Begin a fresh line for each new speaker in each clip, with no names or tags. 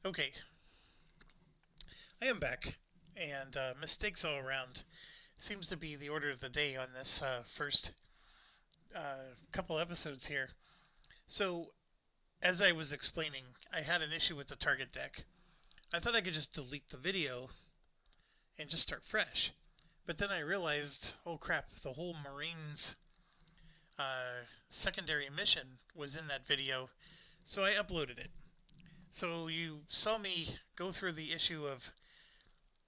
Okay, I am back, and mistakes all around seems to be the order of the day on this first couple episodes here. So, as I was explaining, I had an issue with the target deck. I thought I could just delete the video and just start fresh. But then I realized, oh crap, the whole Marines secondary mission was in that video, so I uploaded it. So you saw me go through the issue of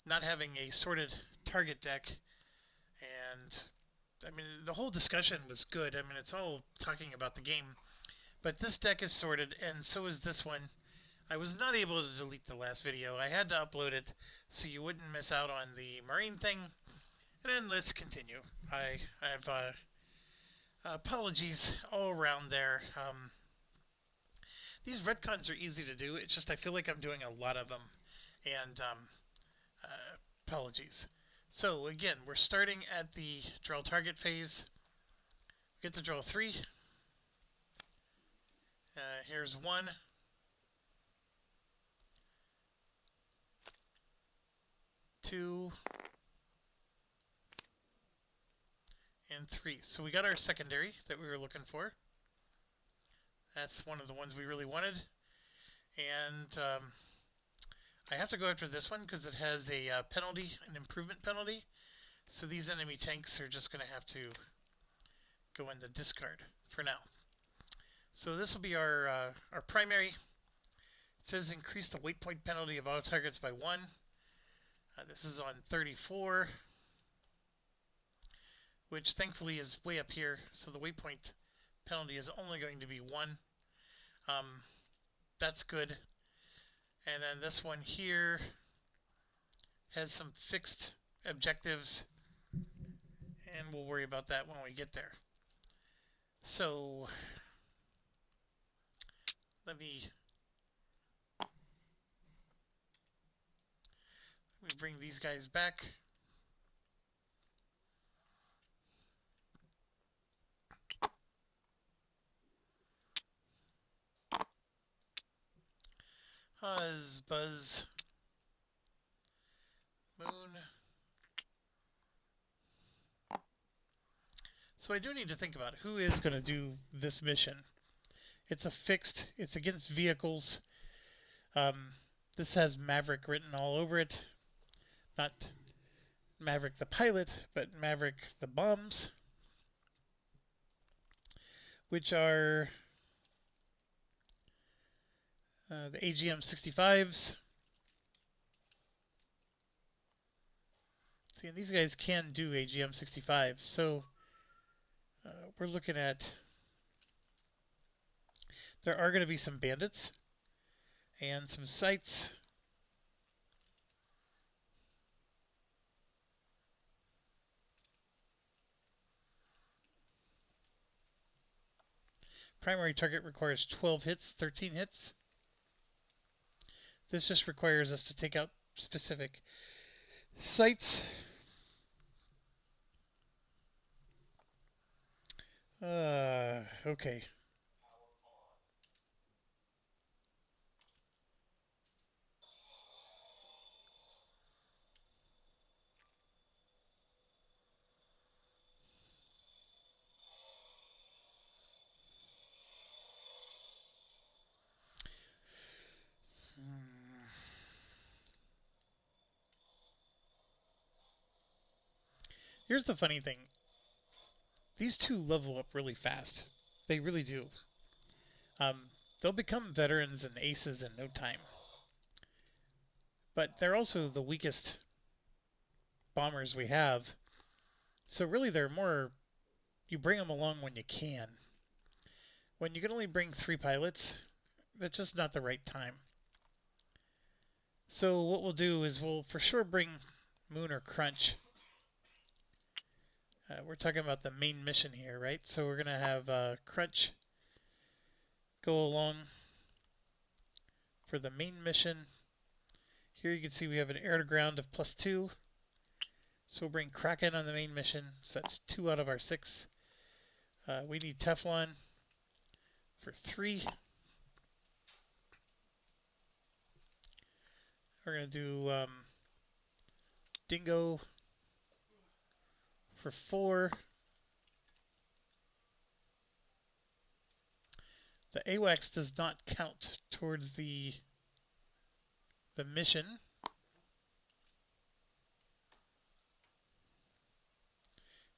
not having a sorted target deck, and I mean the whole discussion was good. I mean it's all talking about the game, but this deck is sorted, and so is this one. I was not able to delete the last video. I had to upload it so you wouldn't miss out on the Marine thing. And then let's continue. I have apologies all around there. These retcons are easy to do. It's just I feel like I'm doing a lot of them, and apologies. So again, we're starting at the draw target phase. We get to draw 3. Here's 1. 2. And 3. So we got our secondary that we were looking for. That's one of the ones we really wanted. And I have to go after this one because it has a penalty, an improvement penalty. So these enemy tanks are just going to have to go in the discard for now. So this will be our primary. It says increase the weight point penalty of auto targets by 1. This is on 34, which thankfully is way up here. So the weight point penalty is only going to be 1. That's good. And then this one here has some fixed objectives, and we'll worry about that when we get there. So let me bring these guys back. Buzz, Moon. So I do need to think about it. Who is going to do this mission? It's a fixed. It's against vehicles. This has Maverick written all over it. Not Maverick the pilot, but Maverick the bombs, which are the AGM 65s. See, and these guys can do AGM 65s, so we're looking at. There are going to be some bandits and some sights. Primary target requires 12 hits, 13 hits. This just requires us to take out specific sites. Okay. Here's the funny thing. These two level up really fast. They really do. They'll become veterans and aces in no time. But they're also the weakest bombers we have. So really they're more, you bring them along when you can. When you can only bring 3 pilots, that's just not the right time. So what we'll do is we'll for sure bring Moon or Crunch. We're talking about the main mission here, right? So we're going to have Crunch go along for the main mission. Here you can see we have an air to ground of +2. So we'll bring Kraken on the main mission. So that's 2 out of our 6. We need Teflon for 3. We're going to do Dingo for 4. The AWACS does not count towards the mission.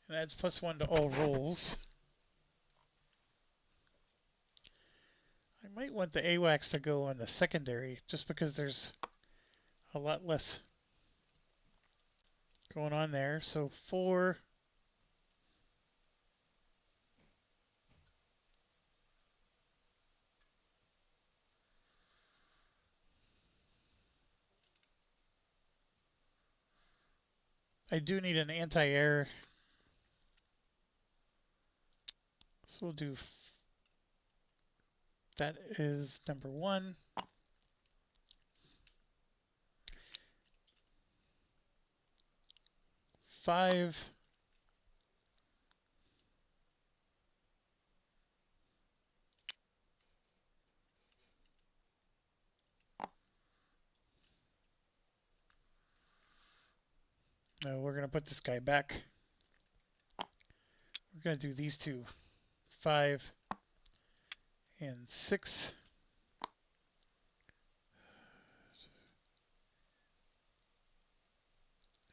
And adds +1 to all rolls. I might want the AWACS to go on the secondary just because there's a lot less going on there. So 4. I do need an anti-air. So we'll do, that is number 1. Five. No, we're going to put this guy back. We're going to do these two. 5 and 6.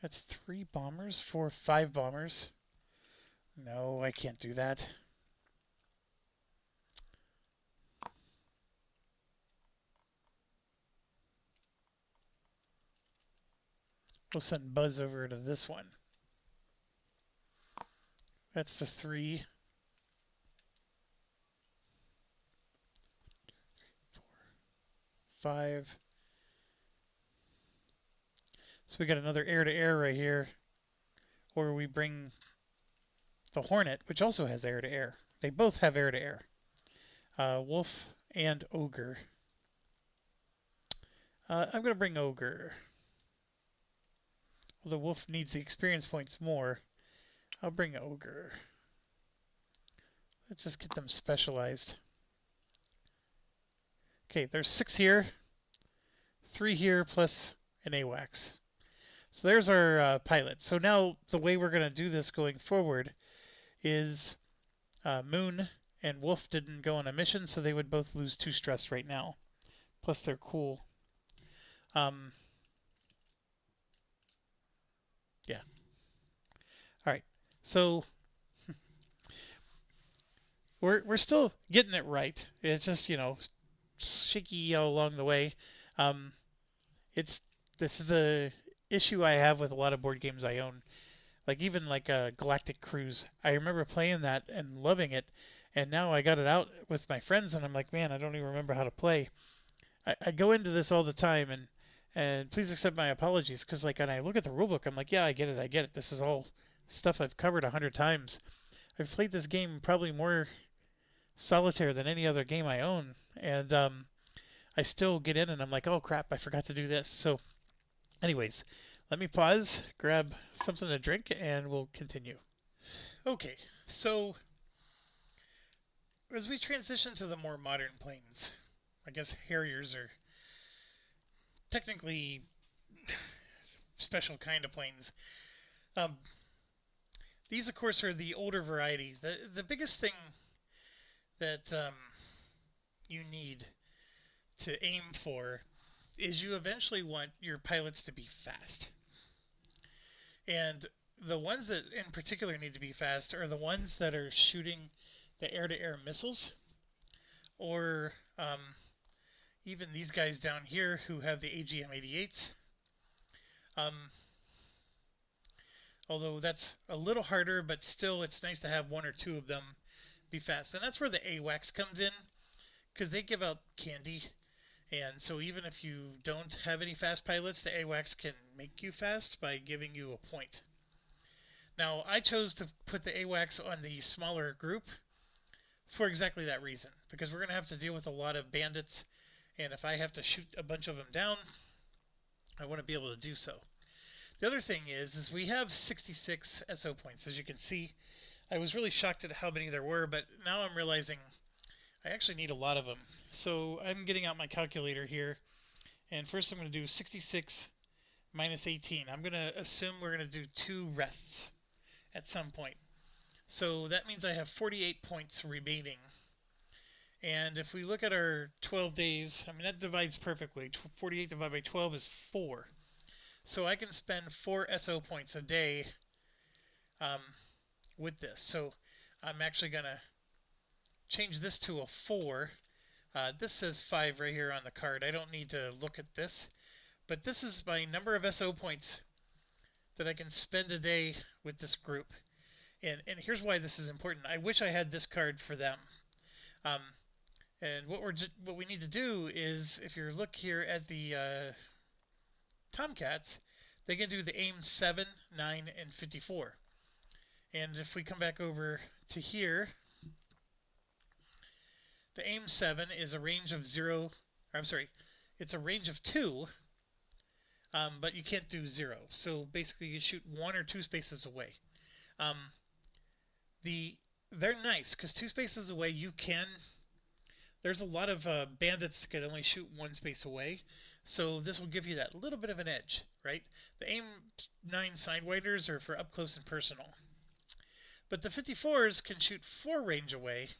That's 3 bombers, 4, 5 bombers. No, I can't do that. We'll send Buzz over to this one. That's the 3. 4, 5. So we got another air-to-air right here. Or we bring the Hornet, which also has air-to-air. They both have air-to-air. Wolf and Ogre. I'm going to bring Ogre. Well, the Wolf needs the experience points more. I'll bring Ogre. Let's just get them specialized. Okay, there's 6 here. 3 here plus an AWACS. So there's our pilot. So now the way we're going to do this going forward is Moon and Wolf didn't go on a mission, so they would both lose 2 stress right now. Plus they're cool. Yeah. All right. So we're still getting it right. It's just, you know, shaky along the way. This is the issue I have with a lot of board games I own. Like even like Galactic Cruise. I remember playing that and loving it, and now I got it out with my friends and I'm like, man, I don't even remember how to play. I go into this all the time, and please accept my apologies, because like when I look at the rulebook, I'm like, yeah, I get it. This is all stuff I've covered 100 times. I've played this game probably more solitaire than any other game I own, and I still get in and I'm like, oh crap, I forgot to do this. So anyways, let me pause, grab something to drink, and we'll continue. Okay, so as we transition to the more modern planes, I guess Harriers are technically special kind of planes. These, of course, are the older variety. The biggest thing that you need to aim for is you eventually want your pilots to be fast. And the ones that in particular need to be fast are the ones that are shooting the air-to-air missiles, or even these guys down here who have the AGM-88s. Although that's a little harder, but still it's nice to have 1 or 2 of them be fast. And that's where the AWACS comes in, because they give out candy. And so even if you don't have any fast pilots, the AWACS can make you fast by giving you a point. Now, I chose to put the AWACS on the smaller group for exactly that reason, because we're going to have to deal with a lot of bandits, and if I have to shoot a bunch of them down, I want to be able to do so. The other thing is we have 66 SO points. As you can see, I was really shocked at how many there were, but now I'm realizing I actually need a lot of them. So I'm getting out my calculator here, And first I'm going to do 66 minus 18. I'm going to assume we're going to do 2 rests at some point. So that means I have 48 points remaining. And if we look at our 12 days, I mean, that divides perfectly. 48 divided by 12 is 4. So I can spend 4 SO points a day um, with this. So I'm actually going to change this to a 4. This says 5 right here on the card. I don't need to look at this. But this is my number of SO points that I can spend a day with this group. And here's why this is important. I wish I had this card for them. And what we need to do is, if you look here at the Tomcats, they can do the aim 7, 9, and 54. And if we come back over to here, the aim 7 is a range of 0, or I'm sorry, it's a range of 2, but you can't do 0. So basically you shoot 1 or 2 spaces away. They're nice, because 2 spaces away you can... There's a lot of bandits that can only shoot 1 space away, so this will give you that little bit of an edge, right? The aim 9 sidewinders are for up close and personal. But the 54s can shoot 4 range away,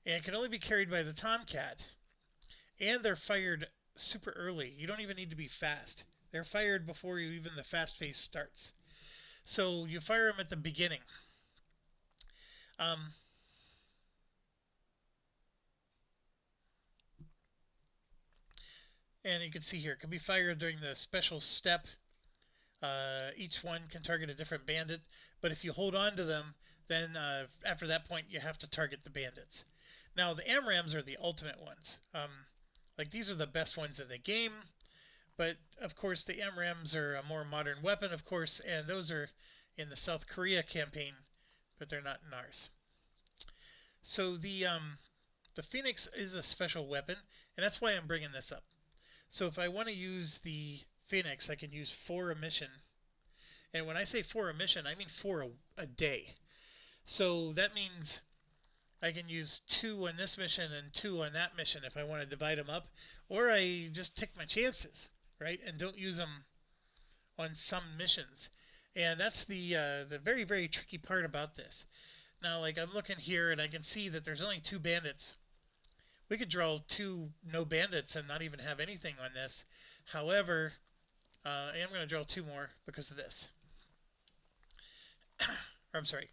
and can only be carried by the Tomcat, and they're fired super early. You don't even need to be fast. They're fired before even the fast phase starts. So you fire them at the beginning. And you can see here, it can be fired during the special step. Each one can target a different bandit, but if you hold on to them, then after that point you have to target the bandits. Now the AMRAMs are the ultimate ones. Like these are the best ones in the game, but of course the AMRAMs are a more modern weapon, of course, and those are in the South Korea campaign, but they're not in ours. So the Phoenix is a special weapon, and that's why I'm bringing this up. So if I want to use the Phoenix, I can use 4 a mission. And when I say 4 a mission, I mean 4 a day. So that means I can use 2 on this mission and 2 on that mission if I want to divide them up. Or I just take my chances, right? And don't use them on some missions. And that's the very, very tricky part about this. Now, like I'm looking here and I can see that there's only 2 bandits. We could draw 2 no bandits and not even have anything on this. However, I am going to draw 2 more because of this. Or I'm sorry,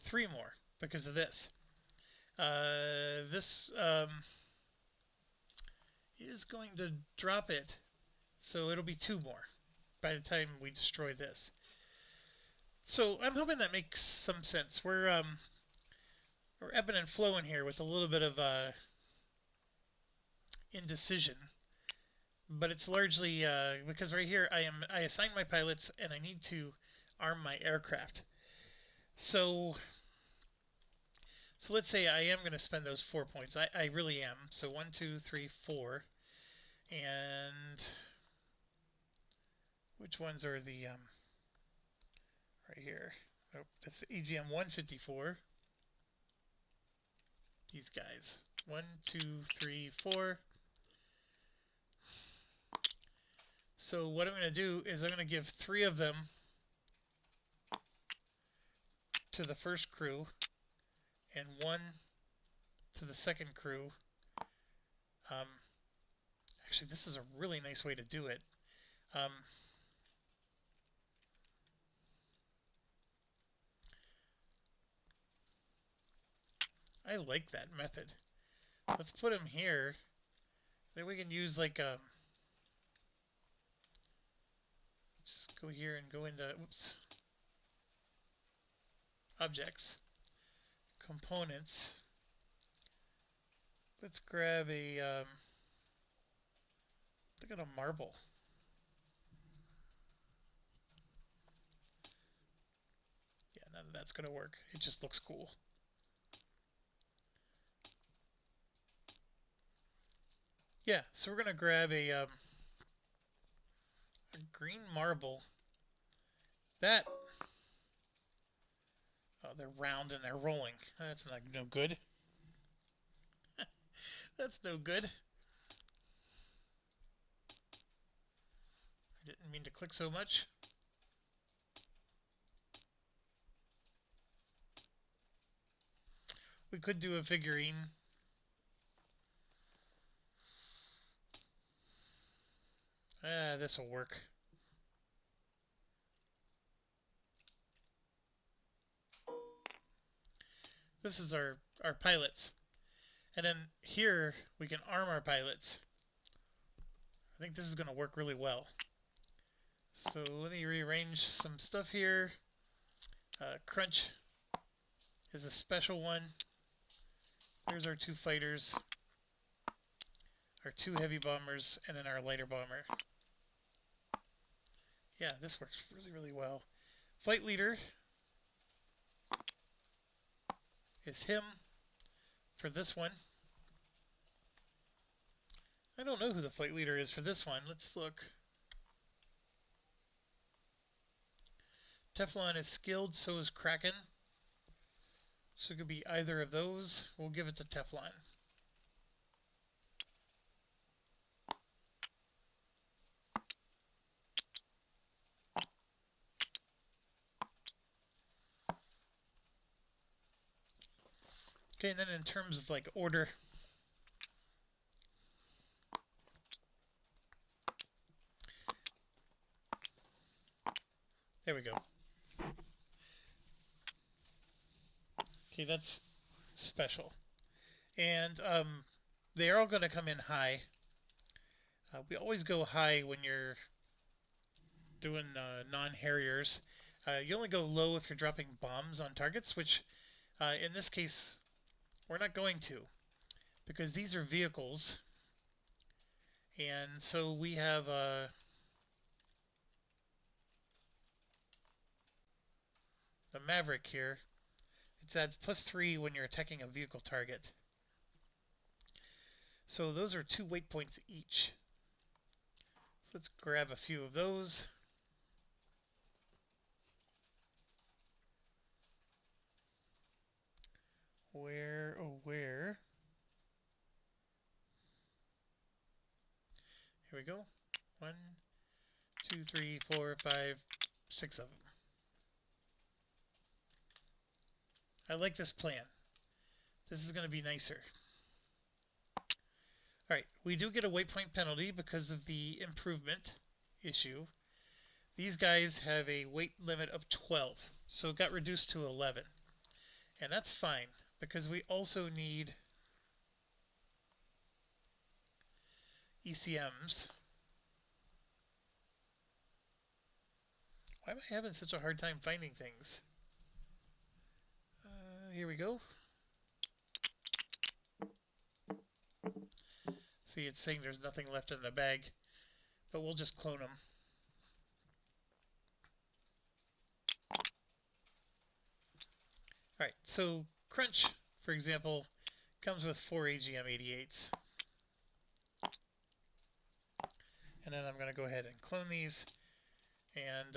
3 more because of this. This is going to drop it, so it'll be 2 more by the time we destroy this. So I'm hoping that makes some sense. We're ebbing and flowing here with a little bit of indecision, but it's largely because right here I assign my pilots and I need to arm my aircraft. So let's say I am going to spend those 4 points. I really am. So 1, 2, 3, 4, and which ones are the right here? Oh, that's the EGM 154. These guys. 1, 2, 3, 4. So what I'm going to do is I'm going to give 3 of them to the first crew and 1 to the second crew. Actually, this is a really nice way to do it. I like that method. Let's put him here. Then we can use like a... Just go here and go into... Whoops. Objects. Components. Let's grab a... look at a marble. Yeah, none of that's going to work. It just looks cool. Yeah, so we're going to grab a green marble. That... Oh, they're round and they're rolling. That's no good. That's no good. Didn't mean to click so much. We could do a figurine. This will work. This is our pilots. And then here we can arm our pilots. I think this is going to work really well. So let me rearrange some stuff here. Crunch is a special one. There's our two fighters, our two heavy bombers, and then our lighter bomber. Yeah, this works really, really well. Flight leader is him for this one. I don't know who the flight leader is for this one. Let's look. Teflon is skilled, so is Kraken. So it could be either of those. We'll give it to Teflon. Okay, and then in terms of like order, there we go. Okay, that's special. And they are all going to come in high. We always go high when you're doing non-Harriers. You only go low if you're dropping bombs on targets, which in this case we're not going to, because these are vehicles. And so we have the Maverick here. It adds +3 when you're attacking a vehicle target. So those are 2 weight points each. So let's grab a few of those. Where, oh where? Here we go. 1, 2, 3, 4, 5, 6 of them. I like this plan. This is going to be nicer. Alright, we do get a weight point penalty because of the improvement issue. These guys have a weight limit of 12, so it got reduced to 11. And that's fine, because we also need ECMs. Why am I having such a hard time finding things? Here we go. See, it's saying there's nothing left in the bag, but we'll just clone them. Alright, so Crunch, for example, comes with 4 AGM-88s. And then I'm going to go ahead and clone these, and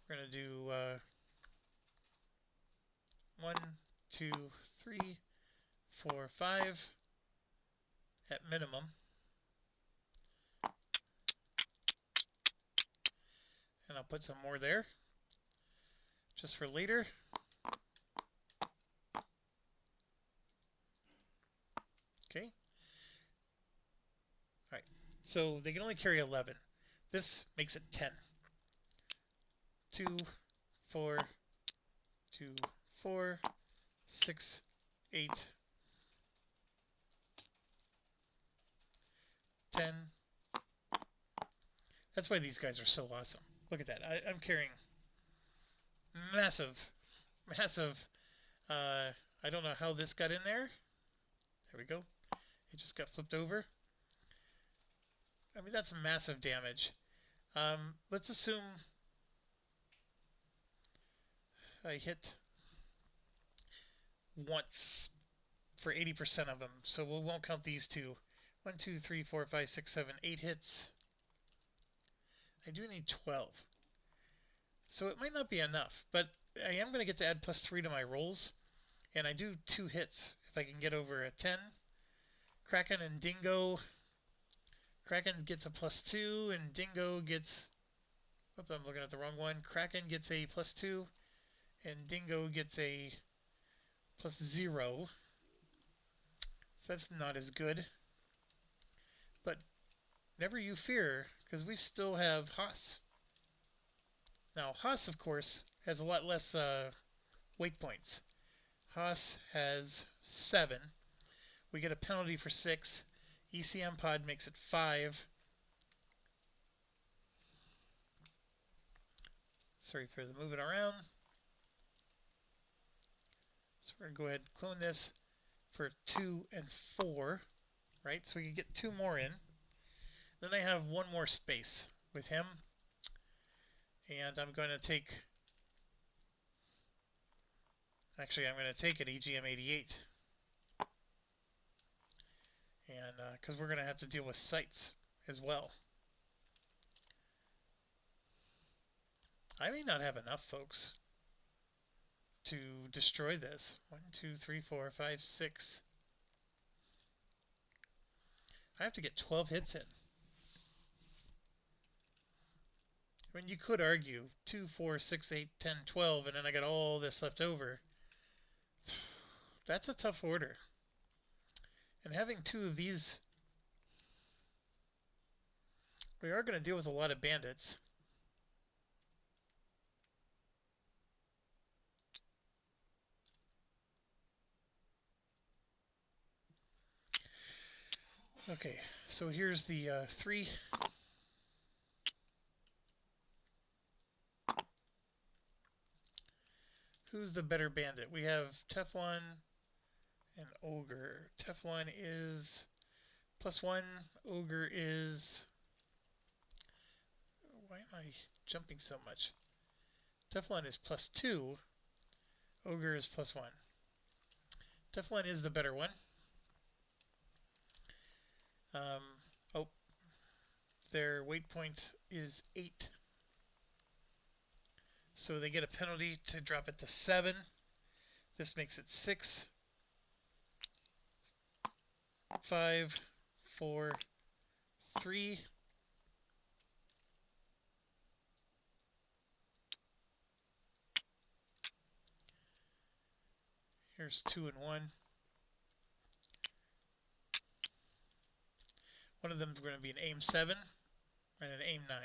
we're going to do 1, 2, 3, 4, 5 at minimum. And I'll put some more there just for later. Okay. Alright, so they can only carry 11. This makes it 10. 2, 4, 2, 4, 6, 8, 10. That's why these guys are so awesome. Look at that. I'm carrying massive. I don't know how this got in there. There we go. It just got flipped over. I mean, that's massive damage. Let's assume I hit once for 80% of them, so we won't count these two. 1, 2, 3, 4, 5, 6, 7, 8 hits. I do need 12. So it might not be enough, but I am going to get to add +3 to my rolls, and I do 2 hits if I can get over a 10. Kraken and Dingo. Kraken gets a +2, and Dingo gets... Oops, I'm looking at the wrong one. Kraken gets a +2, and Dingo gets a +0. So that's not as good. But never you fear, because we still have Haas. Now, Haas, of course, has a lot less weight points. Haas has 7. We get a penalty for 6. ECM pod makes it 5. Sorry for the moving around. So we're going to go ahead and clone this for 2 and 4. Right? So we can get 2 more in. Then I have 1 more space with him. And I'm going to take... Actually, I'm going to take an EGM88. And because we're going to have to deal with sites as well. I may not have enough, folks, to destroy this. 1, 2, 3, 4, 5, 6. I have to get 12 hits in. I mean, you could argue 2, 4, 6, 8, 10, 12, and then I got all this left over. That's a tough order. And having 2 of these, we are going to deal with a lot of bandits. Okay, so here's the 3. Who's the better bandit? We have Teflon and Ogre. Teflon is +1. Ogre is... Why am I jumping so much? Teflon is +2. Ogre is +1. Teflon is the better one. Oh, their weight point is 8. So they get a penalty to drop it to 7. This makes it 6. 5, 4, 3. Here's 2 and 1. One of them is going to be an aim 7 and an aim 9.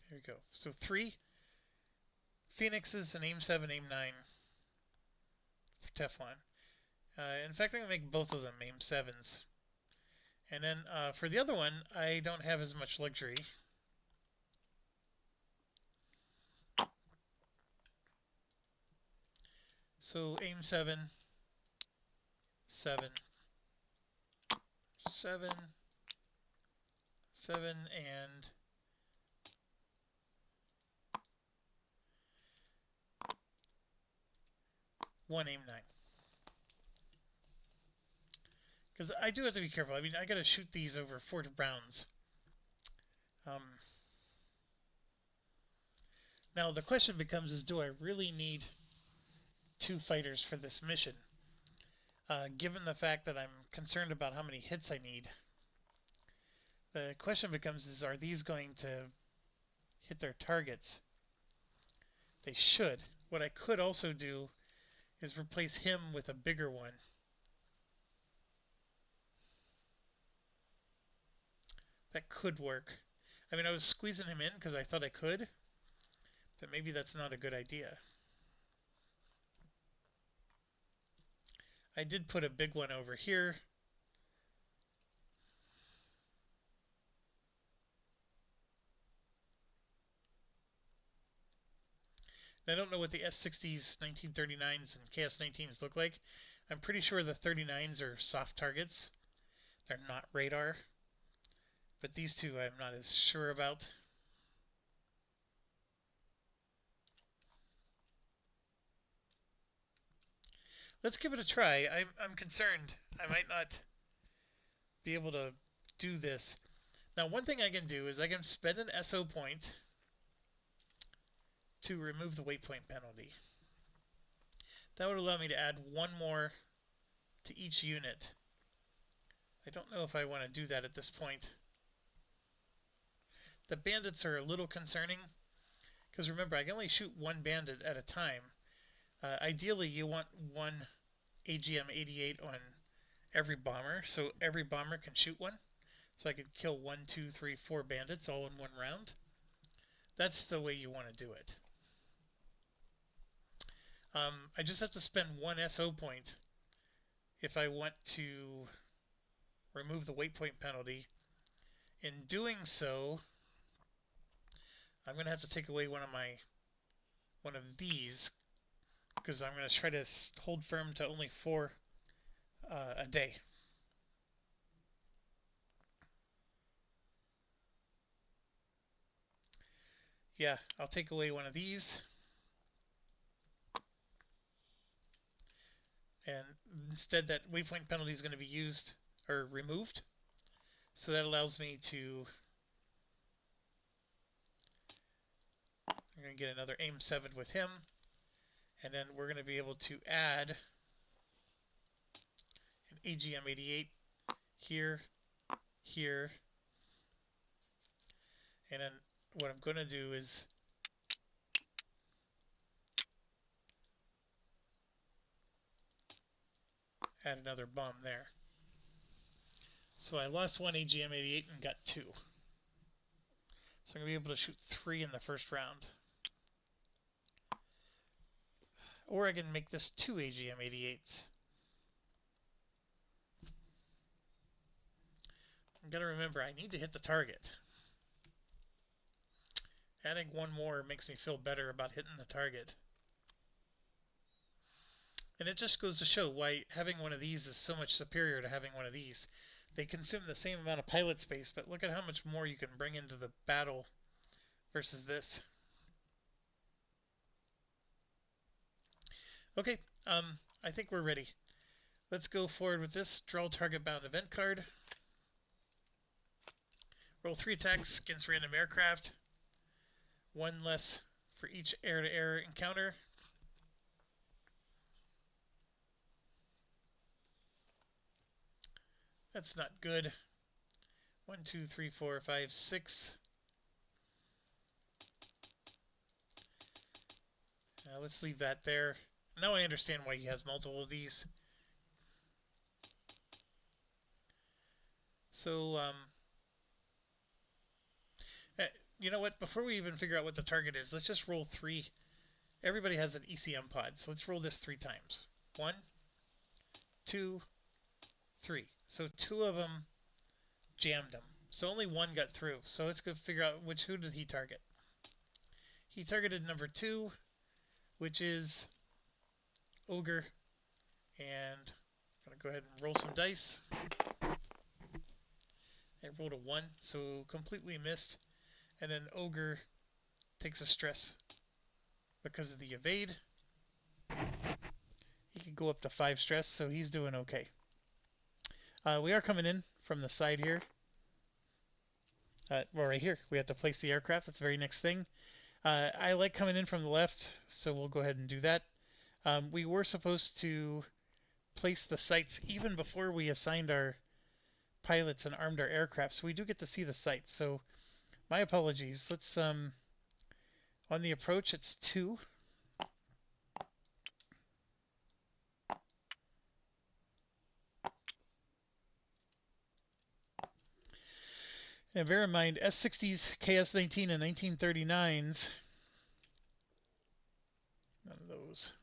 There we go. So 3 Phoenixes, an aim 7, aim 9 for Teflon. In fact, I'm going to make both of them aim 7s. And then for the other one, I don't have as much luxury. So aim 7, 7, 7, 7, and 1 aim 9. Because I do have to be careful. I mean, I got to shoot these over 4 rounds. Now the question becomes: is do I really need 2 fighters for this mission? Given the fact that I'm concerned about how many hits I need, the question becomes: is are these going to hit their targets? They should. What I could also do is replace him with a bigger one. That could work. I mean, I was squeezing him in because I thought I could, but maybe that's not a good idea. I did put a big one over here. I don't know what the S60s, 1939s, and KS19s look like. I'm pretty sure the 39s are soft targets. They're not radar. But these two I'm not as sure about. Let's give it a try. I'm concerned. I might not be able to do this. Now, one thing I can do is I can spend an SO point to remove the weight point penalty. That would allow me to add 1 more to each unit. I don't know if I want to do that at this point. The bandits are a little concerning, because remember, I can only shoot one bandit at a time. Ideally, you want one AGM-88 on every bomber, so every bomber can shoot one. So I could kill 1, 2, 3, 4 bandits all in one round. That's the way you want to do it. I just have to spend one SO point if I want to remove the waypoint penalty. In doing so, I'm going to have to take away one of these, because I'm going to try to hold firm to only 4 a day. Yeah, I'll take away one of these. And instead that waypoint penalty is going to be used or removed. So that allows me to, I'm going to get another aim 7 with him. And then we're going to be able to add an AGM-88 here, here. And then what I'm going to do is add another bomb there. So I lost one AGM-88 and got 2. So I'm going to be able to shoot 3 in the first round. Or I can make this 2 AGM-88s. I'm going to remember, I need to hit the target. Adding one more makes me feel better about hitting the target. And it just goes to show why having one of these is so much superior to having one of these. They consume the same amount of pilot space, but look at how much more you can bring into the battle versus this. Okay, I think we're ready. Let's go forward with this. Draw target bound event card. Roll 3 attacks against random aircraft. 1 less for each air-to-air encounter. That's not good. 1, 2, 3, 4, 5, 6. Let's leave that there. Now I understand why he has multiple of these. So, you know what? Before we even figure out what the target is, let's just roll 3. Everybody has an ECM pod, so let's roll this 3 times. 1, 2, 3. So 2 of them jammed him. So only 1 got through. So let's go figure out who did he target. He targeted number 2, which is Ogre. And I'm going to go ahead and roll some dice. I rolled a 1, so completely missed. And then Ogre takes a stress because of the evade. He can go up to 5 stress, so he's doing okay. We are coming in from the side here. Well, right here. We have to place the aircraft. That's the very next thing. I like coming in from the left, so we'll go ahead and do that. We were supposed to place the sights even before we assigned our pilots and armed our aircraft, so we do get to see the sights. So my apologies. Let's, on the approach, it's 2. And bear in mind, S-60s, KS-19, and 1939s, none of those.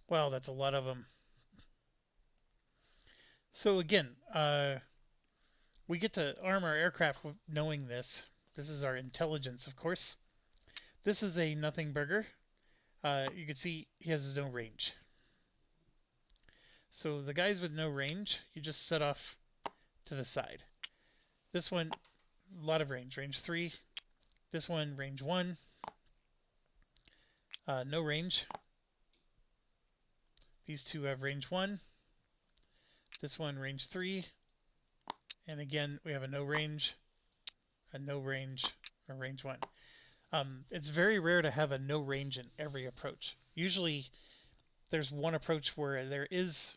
Wow, that's a lot of them. So again, we get to arm our aircraft knowing this. This is our intelligence, of course. This is a nothing burger. You can see he has no range. So the guys with no range, you just set off to the side. This one, a lot of range. Range 3. This one, range 1. No range. These two have range 1. This one range 3. And again, we have a no range, a no range, a range 1. It's very rare to have a no range in every approach. Usually there's one approach where there is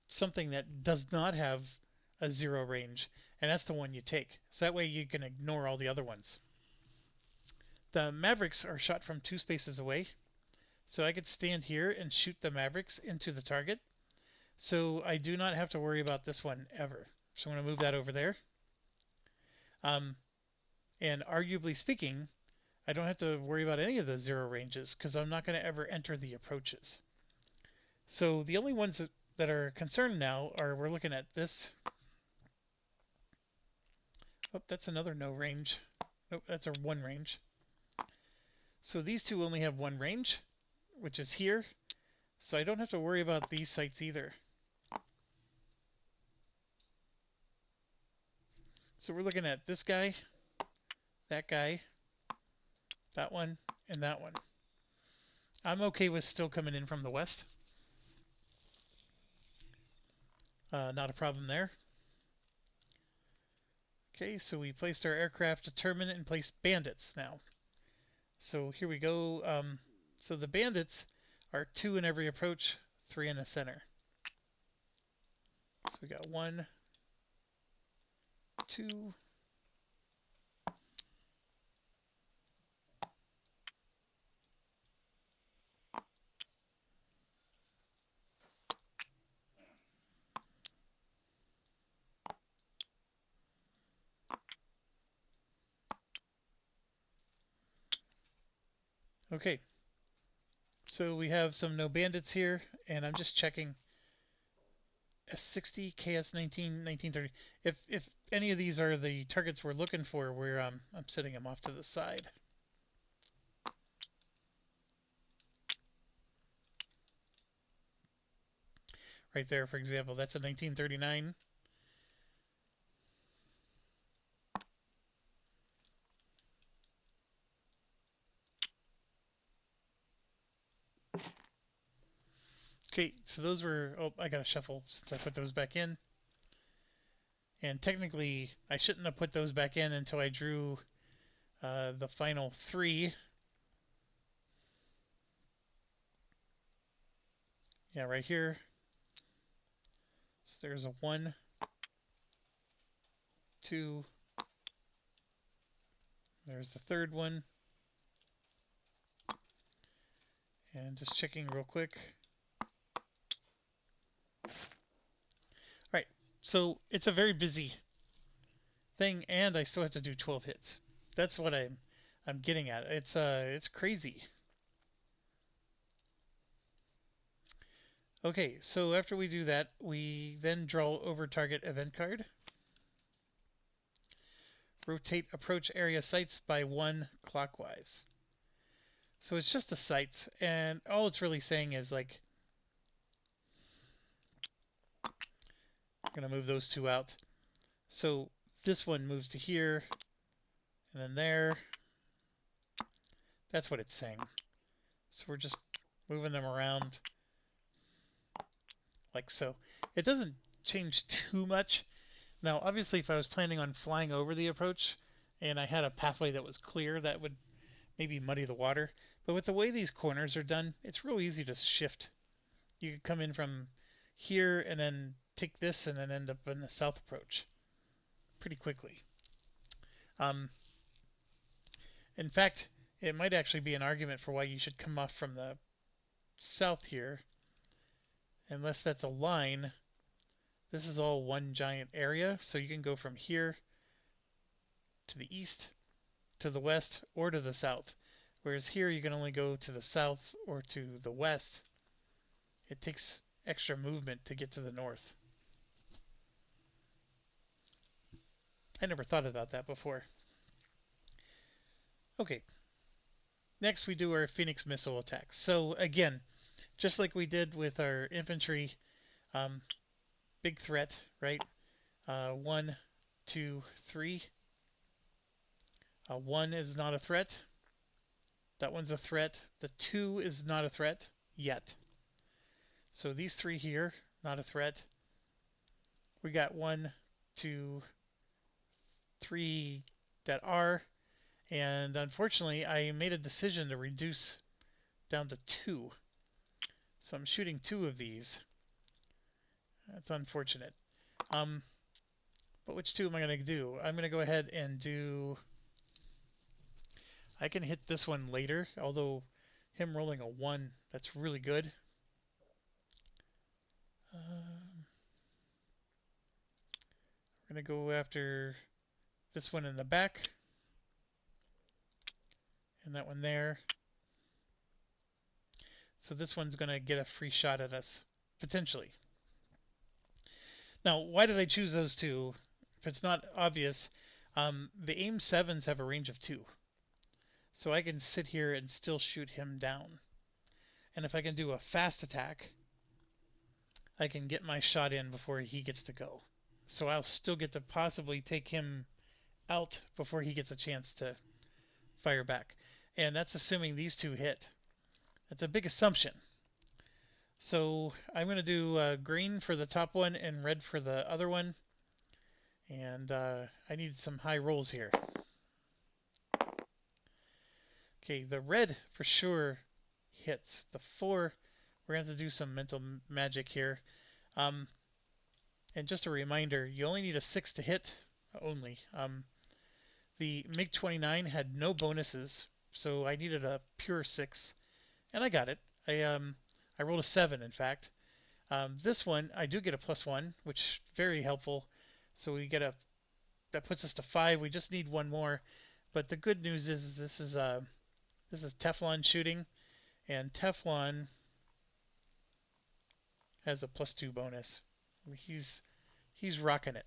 something that does not have a 0 range, and that's the one you take. So that way you can ignore all the other ones. The Mavericks are shot from 2 spaces away, so I could stand here and shoot the Mavericks into the target. So I do not have to worry about this one ever. So I'm going to move that over there. And arguably speaking, I don't have to worry about any of the 0 ranges because I'm not going to ever enter the approaches. So the only ones that are concerned now are we're looking at this. Oh, that's another no range. Nope, that's a 1 range. So these two only have 1 range, which is here. So I don't have to worry about these sites either. So we're looking at this guy, that guy, that one, and that one. I'm okay with still coming in from the west. Not a problem there. Okay, so we placed our aircraft determined and placed bandits now. So here we go. So the bandits are 2 in every approach, 3 in the center. So we got 1, 2. Okay, so we have some no bandits here, and I'm just checking S60, KS19, 1930. If any of these are the targets we're looking for, I'm setting them off to the side. Right there, for example, that's a 1939. Okay, so those were... Oh, I gotta shuffle since I put those back in. And technically, I shouldn't have put those back in until I drew the final 3. Yeah, right here. So there's a 1, 2. There's the third one. And just checking real quick. Right, so it's a very busy thing, and I still have to do 12 hits. That's what I'm getting at. It's crazy. Okay, so after we do that, we then draw over target event card. Rotate approach area sites by 1 clockwise. So it's just the sites, and all it's really saying is like, I'm gonna move those 2 out. So this one moves to here, and then there. That's what it's saying. So we're just moving them around like so. It doesn't change too much. Now, obviously, if I was planning on flying over the approach and I had a pathway that was clear, that would maybe muddy the water. But with the way these corners are done, it's real easy to shift. You could come in from here and then take this and then end up in the south approach pretty quickly. In fact, it might actually be an argument for why you should come off from the south here. Unless that's a line, this is all one giant area, so you can go from here to the east, to the west, or to the south. Whereas here you can only go to the south or to the west. It takes extra movement to get to the north. I never thought about that before. Okay. Next we do our Phoenix missile attacks. So again, just like we did with our infantry, big threat, right? 1, 2, 3. 1 is not a threat. That one's a threat. The 2 is not a threat yet. So these three here, not a threat. We got 1, 2, 3 that are, and unfortunately I made a decision to reduce down to 2. So I'm shooting 2 of these. That's unfortunate. But which 2 am I going to do? I'm going to go ahead and do... I can hit this one later, although him rolling a 1, that's really good. We're going to go after this one in the back. And that one there. So this one's going to get a free shot at us, potentially. Now, why did I choose those 2? If it's not obvious, the AIM 7s have a range of 2. So I can sit here and still shoot him down. And if I can do a fast attack, I can get my shot in before he gets to go. So I'll still get to possibly take him out before he gets a chance to fire back. And that's assuming these 2 hit. That's a big assumption. So I'm going to do green for the top one and red for the other one. And I need some high rolls here. Okay, the red for sure hits. The 4, we're going to have to do some mental magic here. And just a reminder, you only need a 6 to hit. Only. The MiG-29 had no bonuses, so I needed a pure 6. And I got it. I rolled a 7, in fact. This one, I do get a +1, which is very helpful. So we get that puts us to 5. We just need 1 more. But the good news is this is Teflon shooting, and Teflon has a +2 bonus. He's rocking it.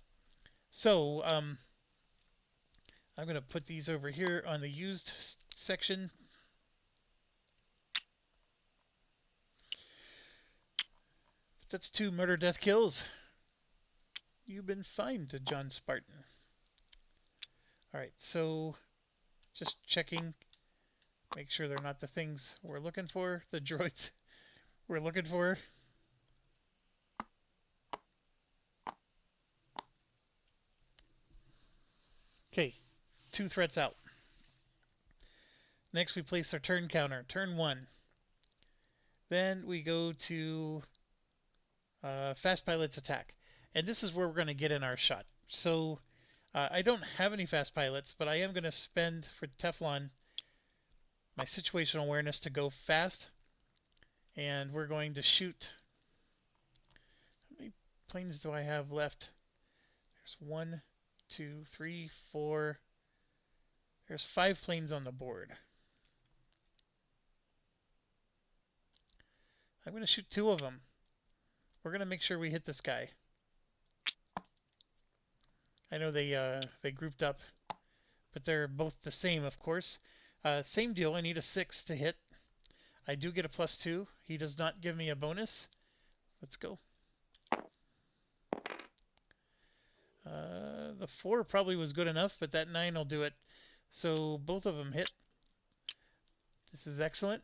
So I'm going to put these over here on the used section. That's 2 murder death kills. You've been fined, John Spartan. Alright, so just checking. Make sure they're not the things we're looking for, the droids we're looking for. Okay, 2 threats out. Next we place our turn counter, turn 1. Then we go to fast pilot's attack. And this is where we're going to get in our shot. So I don't have any fast pilots, but I am going to spend for Teflon my situational awareness to go fast. And we're going to shoot. How many planes do I have left? There's 1, 2, 3, 4. There's 5 planes on the board. I'm going to shoot 2 of them. We're going to make sure we hit this guy. I know they grouped up, but they're both the same, of course. Same deal. I need a 6 to hit. I do get a +2. He does not give me a bonus. Let's go. The 4 probably was good enough, but that 9 will do it. So both of them hit. This is excellent.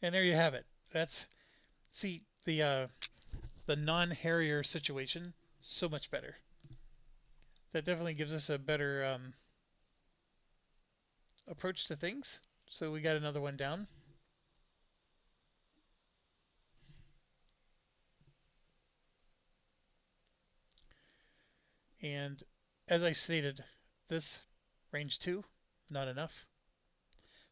And there you have it. That's, see, the non-Harrier situation, so much better. That definitely gives us a better approach to things. So we got another one down. And as I stated, this range 2, not enough.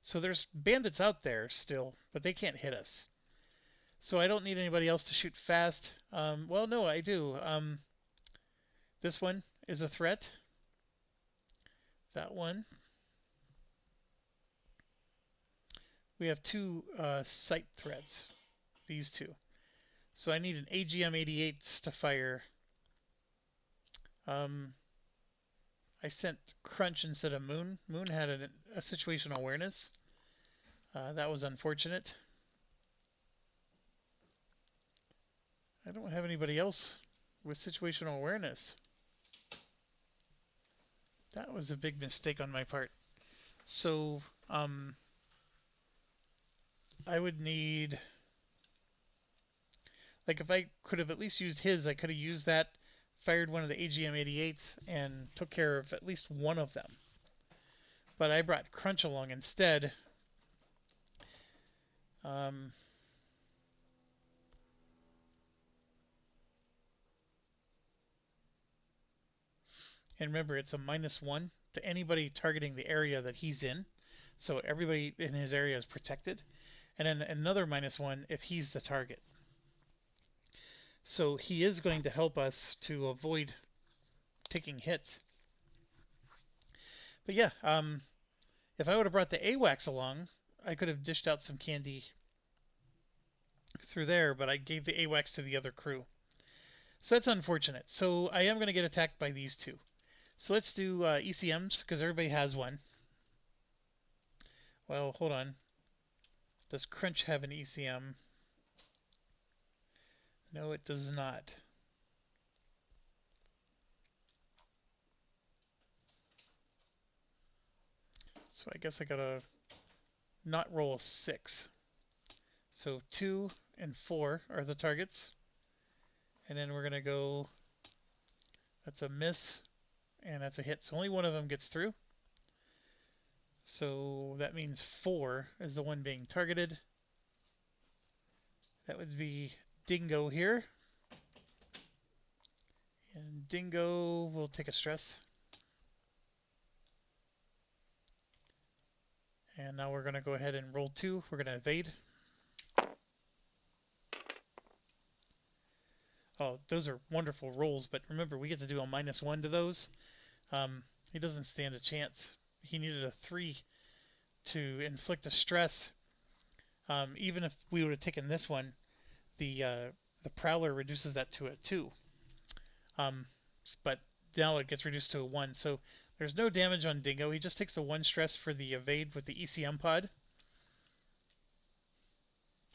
So there's bandits out there still, but they can't hit us. So I don't need anybody else to shoot fast. Well, no, I do. This one is a threat. That one. We have 2 sight threats. These 2. So I need an AGM-88 to fire. I sent Crunch instead of Moon. Moon had a situational awareness. That was unfortunate. I don't have anybody else with situational awareness. That was a big mistake on my part. So, I would need, like, if I could have at least used his, I could have used that, fired one of the AGM-88s, and took care of at least one of them. But I brought Crunch along instead. Um, and remember, it's a -1 to anybody targeting the area that he's in. So everybody in his area is protected. And then another -1 if he's the target. So he is going to help us to avoid taking hits. But yeah, if I would have brought the AWACS along, I could have dished out some candy through there, but I gave the AWACS to the other crew. So that's unfortunate. So I am going to get attacked by these two. So let's do ECMs, because everybody has one. Well, hold on. Does Crunch have an ECM? No, it does not. So I guess I gotta not roll a 6. So 2 and 4 are the targets. And then we're gonna go, that's a miss, and that's a hit. So only one of them gets through. So that means 4 is the one being targeted. That would be Dingo here. And Dingo will take a stress. And now we're going to go ahead and roll 2. We're going to evade. Oh, those are wonderful rolls, but remember, we get to do a -1 to those. He doesn't stand a chance. He needed a 3 to inflict a stress. Even if we would have taken this one, the Prowler reduces that to a 2. But now it gets reduced to a 1. So there's no damage on Dingo. He just takes the 1 stress for the evade with the ECM pod.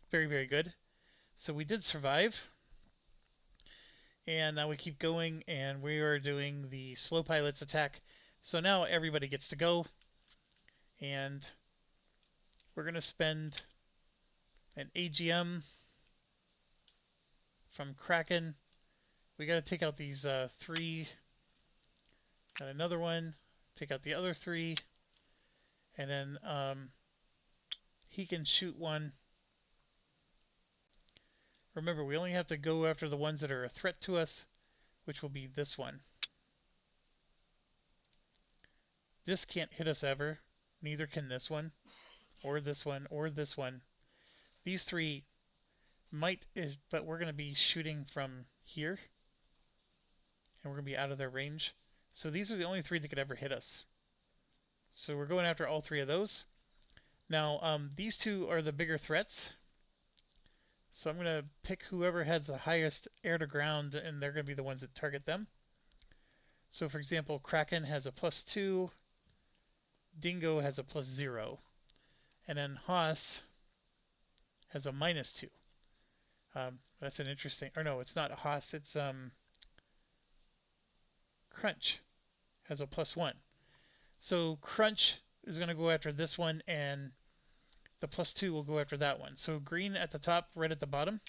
Very, very good. So we did survive. And now we keep going, and we are doing the slow pilot's attack. So now everybody gets to go. And we're going to spend an AGM from Kraken. We got to take out these 3. Got another one. Take out the other 3. And then he can shoot one. Remember, we only have to go after the ones that are a threat to us, which will be this one. This can't hit us ever. Neither can this one, or this one, or this one. These 3 might, but we're going to be shooting from here. And we're going to be out of their range. So these are the only 3 that could ever hit us. So we're going after all 3 of those. Now, these 2 are the bigger threats. So I'm going to pick whoever has the highest air to ground, and they're going to be the ones that target them. So for example, Kraken has a +2. Dingo has a +0. And then Haas has a -2. That's an interesting, or no, it's not Haas, it's Crunch has a +1. So Crunch is going to go after this one, and the +2 will go after that one. So green at the top, red at the bottom.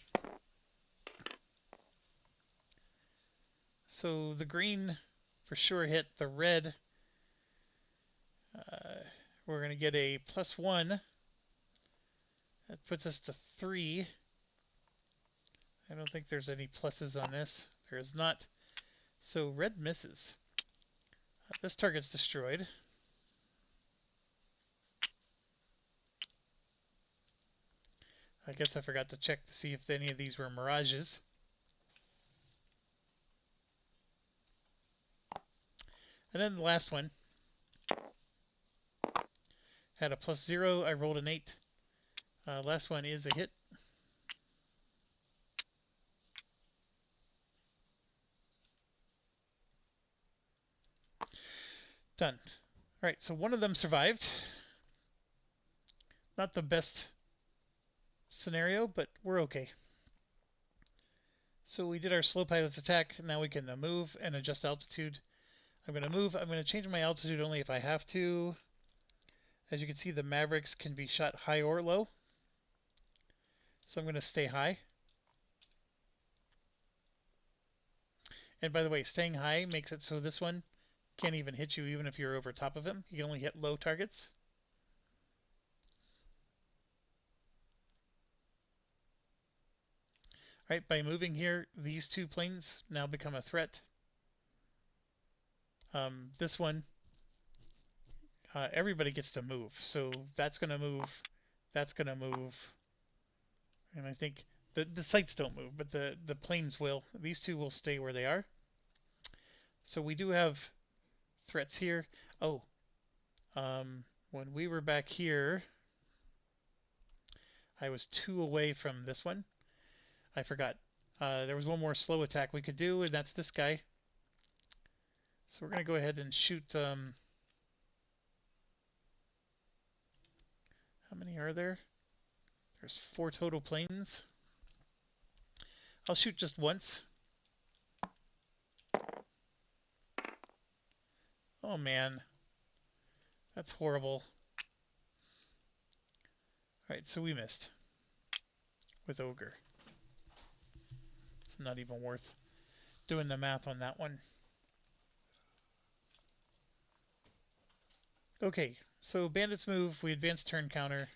So the green for sure hit. The red, we're going to get a +1. That puts us to 3. I don't think there's any pluses on this. There is not. So red misses. This target's destroyed. I guess I forgot to check to see if any of these were mirages. And then the last one had a +0. I rolled an 8. Last one is a hit. Done. Alright, so one of them survived. Not the best scenario, but we're okay. So we did our slow pilot's attack. Now we can move and adjust altitude. I'm going to move. I'm going to change my altitude only if I have to. As you can see, the Mavericks can be shot high or low. So I'm going to stay high. And by the way, staying high makes it so this one can't even hit you even if you're over top of him. You can only hit low targets. Right, by moving here, these two planes now become a threat. This one, everybody gets to move. So that's going to move, that's going to move. And I think the sites don't move, but the planes will. These two will stay where they are. So we do have threats here. Oh, when we were back here, I was 2 away from this one. I forgot. There was one more slow attack we could do, and that's this guy. So we're going to go ahead and shoot. How many are there? There's 4 total planes. I'll shoot just once. Oh man. That's horrible. Alright, so we missed. With Ogre. It's not even worth doing the math on that one. Okay, so bandits move, we advance turn counter.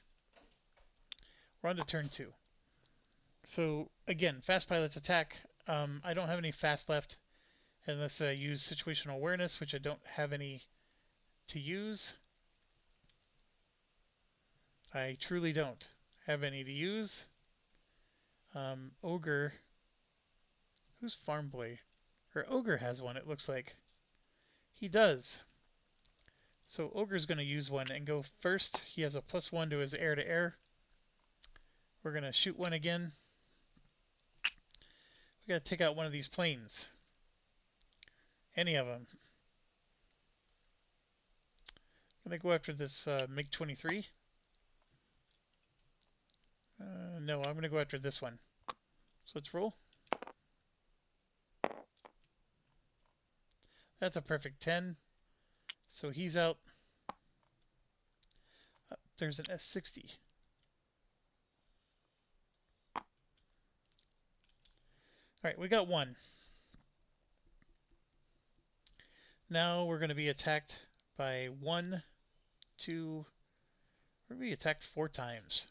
We're on to turn 2. So again, fast pilots attack. I don't have any fast left unless I use situational awareness, which I don't have any to use. I truly don't have any to use. Ogre. Who's Farm Boy? Or Ogre has one, it looks like. He does. So Ogre's going to use one and go first. He has a +1 to his air-to-air. We're going to shoot one again. We got to take out one of these planes. Any of them. I'm going to go after this MiG-23. No, I'm going to go after this one. So let's roll. That's a perfect 10. So he's out. There's an S-60. Alright, we got one. Now we're going to be attacked by 1, 2... We're going to be attacked 4 times.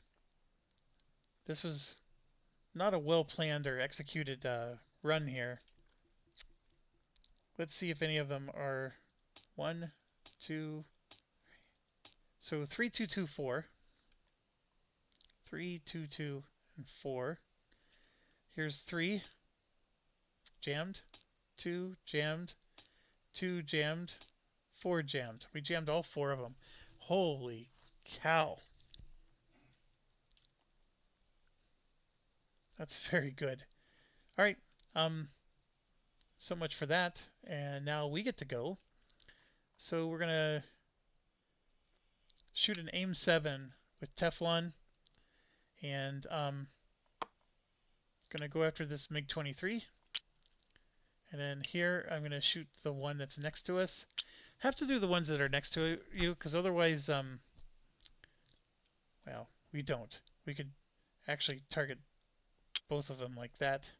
This was not a well-planned or executed run here. Let's see if any of them are 1, 2... So 3, 2, 2, 4. 3, 2, 2, and 4. Here's 3. Jammed. 2, jammed. 2, jammed. 4, jammed. We jammed all 4 of them. Holy cow. That's very good. Alright, so much for that. And now we get to go. So we're going to shoot an AIM 7 with Teflon. And going to go after this MiG-23. And then here I'm going to shoot the one that's next to us. Have to do the ones that are next to you, because otherwise, well, we don't. We could actually target both of them like that.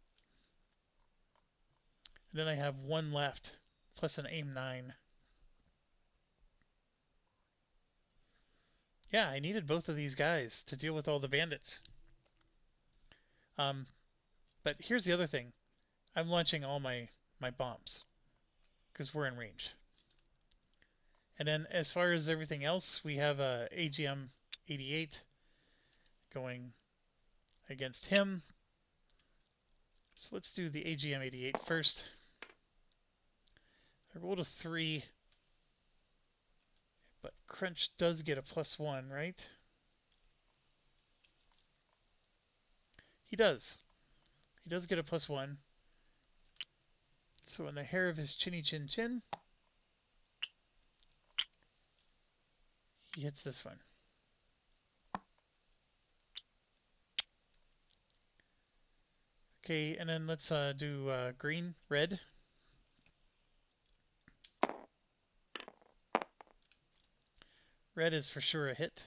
And then I have one left, plus an AIM 9. Yeah, I needed both of these guys to deal with all the bandits. But here's the other thing. I'm launching all my bombs, because we're in range. And then as far as everything else, we have a AGM-88 going against him. So let's do the AGM-88 first. I rolled a 3, but Crunch does get a +1, right? He does. He does get a +1. So in the hair of his chinny chin chin, he hits this one. Okay, and then let's do green, red. Red is for sure a hit.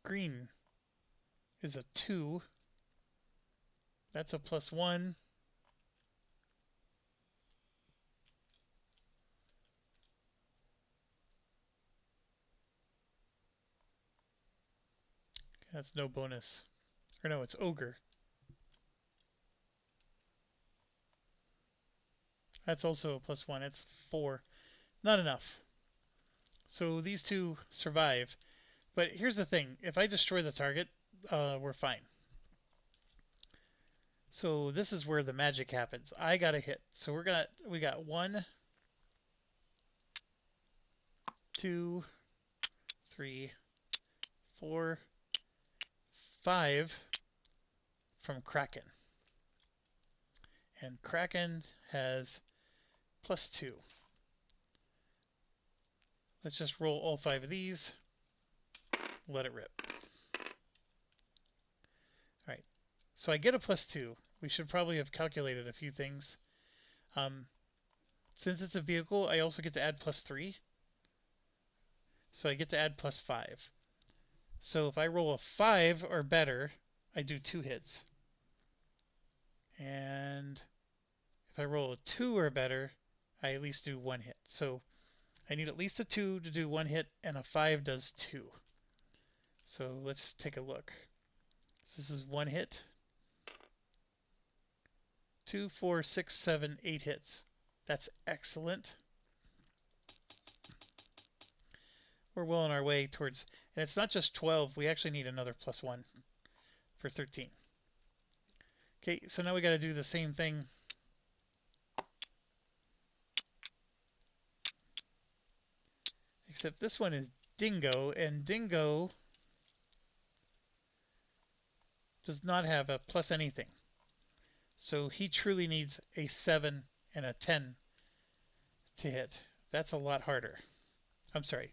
Green is a 2. That's a +1. That's no bonus. Or no, it's ogre. That's also a +1. It's 4. Not enough. So these two survive. But here's the thing. If I destroy the target, we're fine. So this is where the magic happens. I got a hit. So we got 1, 2, 3, 4, 5 from Kraken. And Kraken has +2. Let's just roll all 5 of these. Let it rip. Alright, so I get a +2. We should probably have calculated a few things. Since it's a vehicle, I also get to add +3. So I get to add +5. So if I roll a 5 or better, I do 2 hits. And if I roll a 2 or better, I at least do 1 hit. So I need at least a 2 to do 1 hit, and a 5 does 2. So let's take a look. So this is 1 hit. 2, 4, 6, 7, 8 hits. That's excellent. We're well on our way towards, and it's not just 12, we actually need another +1 for 13. Okay, so now we got to do the same thing. Except this one is Dingo, and Dingo does not have a plus anything. So he truly needs a 7 and a 10 to hit. That's a lot harder. I'm sorry,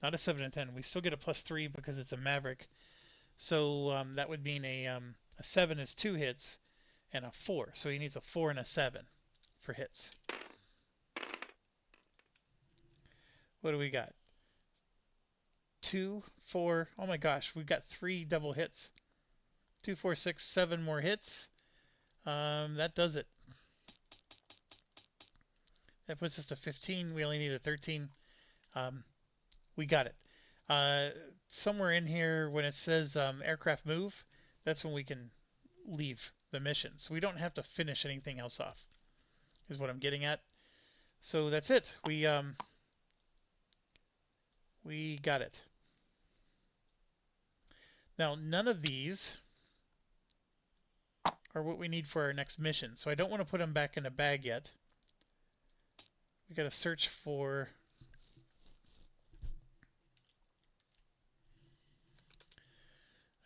not a 7 and 10. We still get a +3 because it's a Maverick. So that would mean a 7 is 2 hits and a 4. So he needs a 4 and a 7 for hits. What do we got? 2, 4. Oh my gosh, we've got 3 double hits. 2, 4, 6, 7 more hits. That does it. That puts us to 15. We only need a 13. We got it. Somewhere in here, when it says aircraft move, that's when we can leave the mission. So we don't have to finish anything else off, is what I'm getting at. So that's it. We got it. Now, none of these are what we need for our next mission. So I don't want to put them back in a bag yet. We got to search for...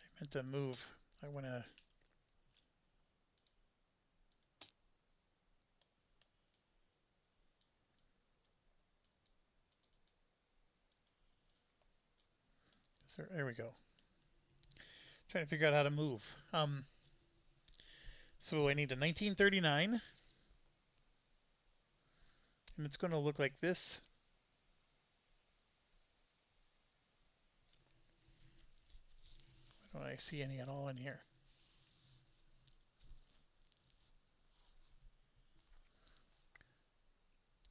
I meant to move. I want to... There we go. Trying to figure out how to move. So I need a 1939. And it's going to look like this. Why don't I see any at all in here?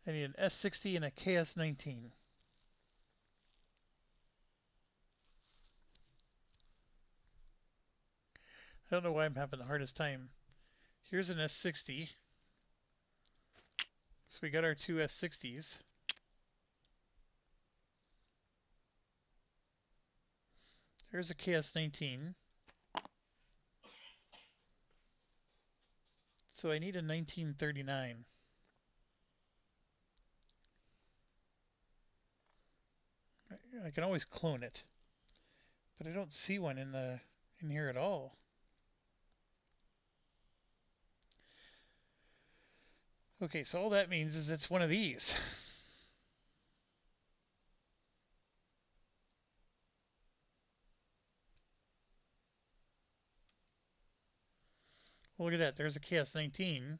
I need an S60 and a KS19. I don't know why I'm having the hardest time. Here's an S60. So we got our 2 S60s. There's a KS19. So I need a 1939. I can always clone it, but I don't see one in here at all. Okay, so all that means is it's one of these. Well, look at that. There's a KS19.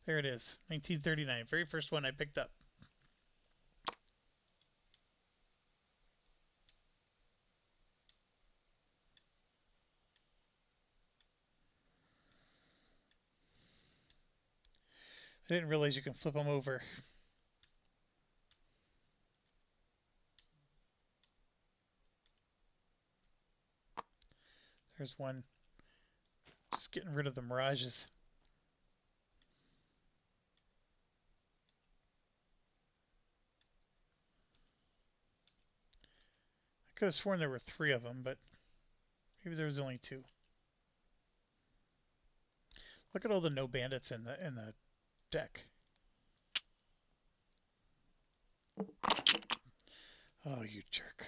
There it is, 1939. Very first one I picked up. I didn't realize you can flip them over. There's one. Just getting rid of the mirages. I could have sworn there were 3 of them, but maybe there was only 2. Look at all the no bandits in the deck. Oh, you jerk.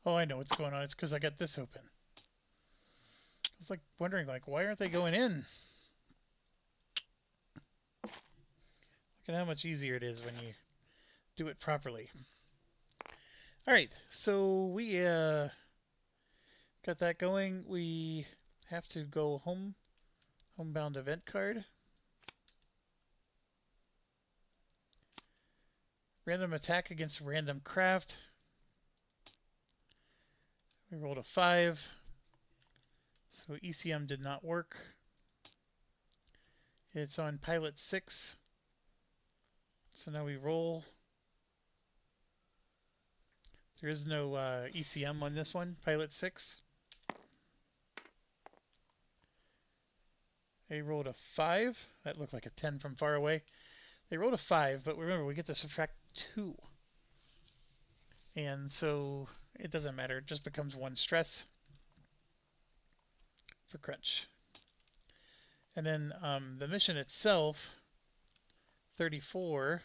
Oh, I know what's going on. It's because I got this open. I was like wondering, like, why aren't they going in? Look at how much easier it is when you do it properly. All right, so we got that going. We have to go homebound event card. Random attack against random craft. We rolled a 5, so ECM did not work. It's on pilot 6, so now we roll. There is no ECM on this one, pilot 6. They rolled a 5. That looked like a 10 from far away. They rolled a 5, but remember, we get to subtract 2. And so it doesn't matter. It just becomes 1 stress for crunch. And then the mission itself, 34,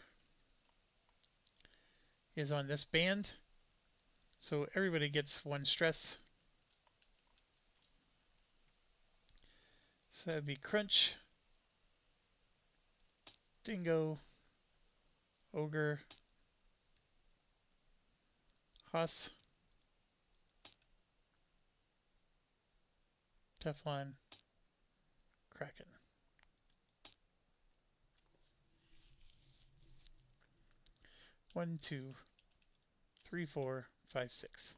is on this band. So everybody gets 1 stress. So that'd be Crunch, Dingo, Ogre, Huss, Teflon, Kraken. One, 2, 3, 4, 5, 6.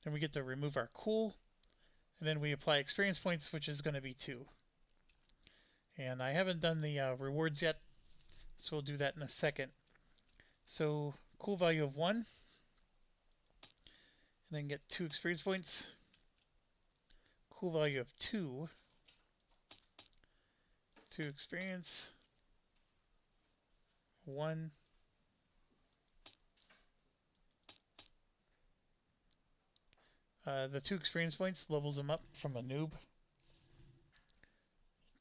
Then we get to remove our cool, and then we apply experience points, which is going to be 2. And I haven't done the rewards yet, so we'll do that in a second. So cool value of 1, and then get 2 experience points. Cool value of 2, 2 experience, 1. The 2 experience points levels them up from a noob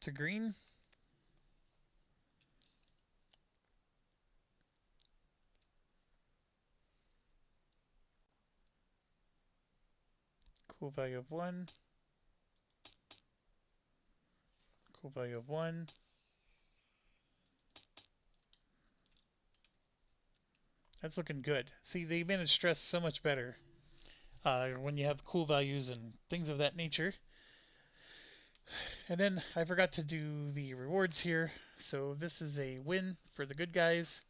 to green. Cool value of 1. Cool value of 1. That's looking good. See, they manage stress so much better when you have cool values and things of that nature. And then I forgot to do the rewards here. So this is a win for the good guys.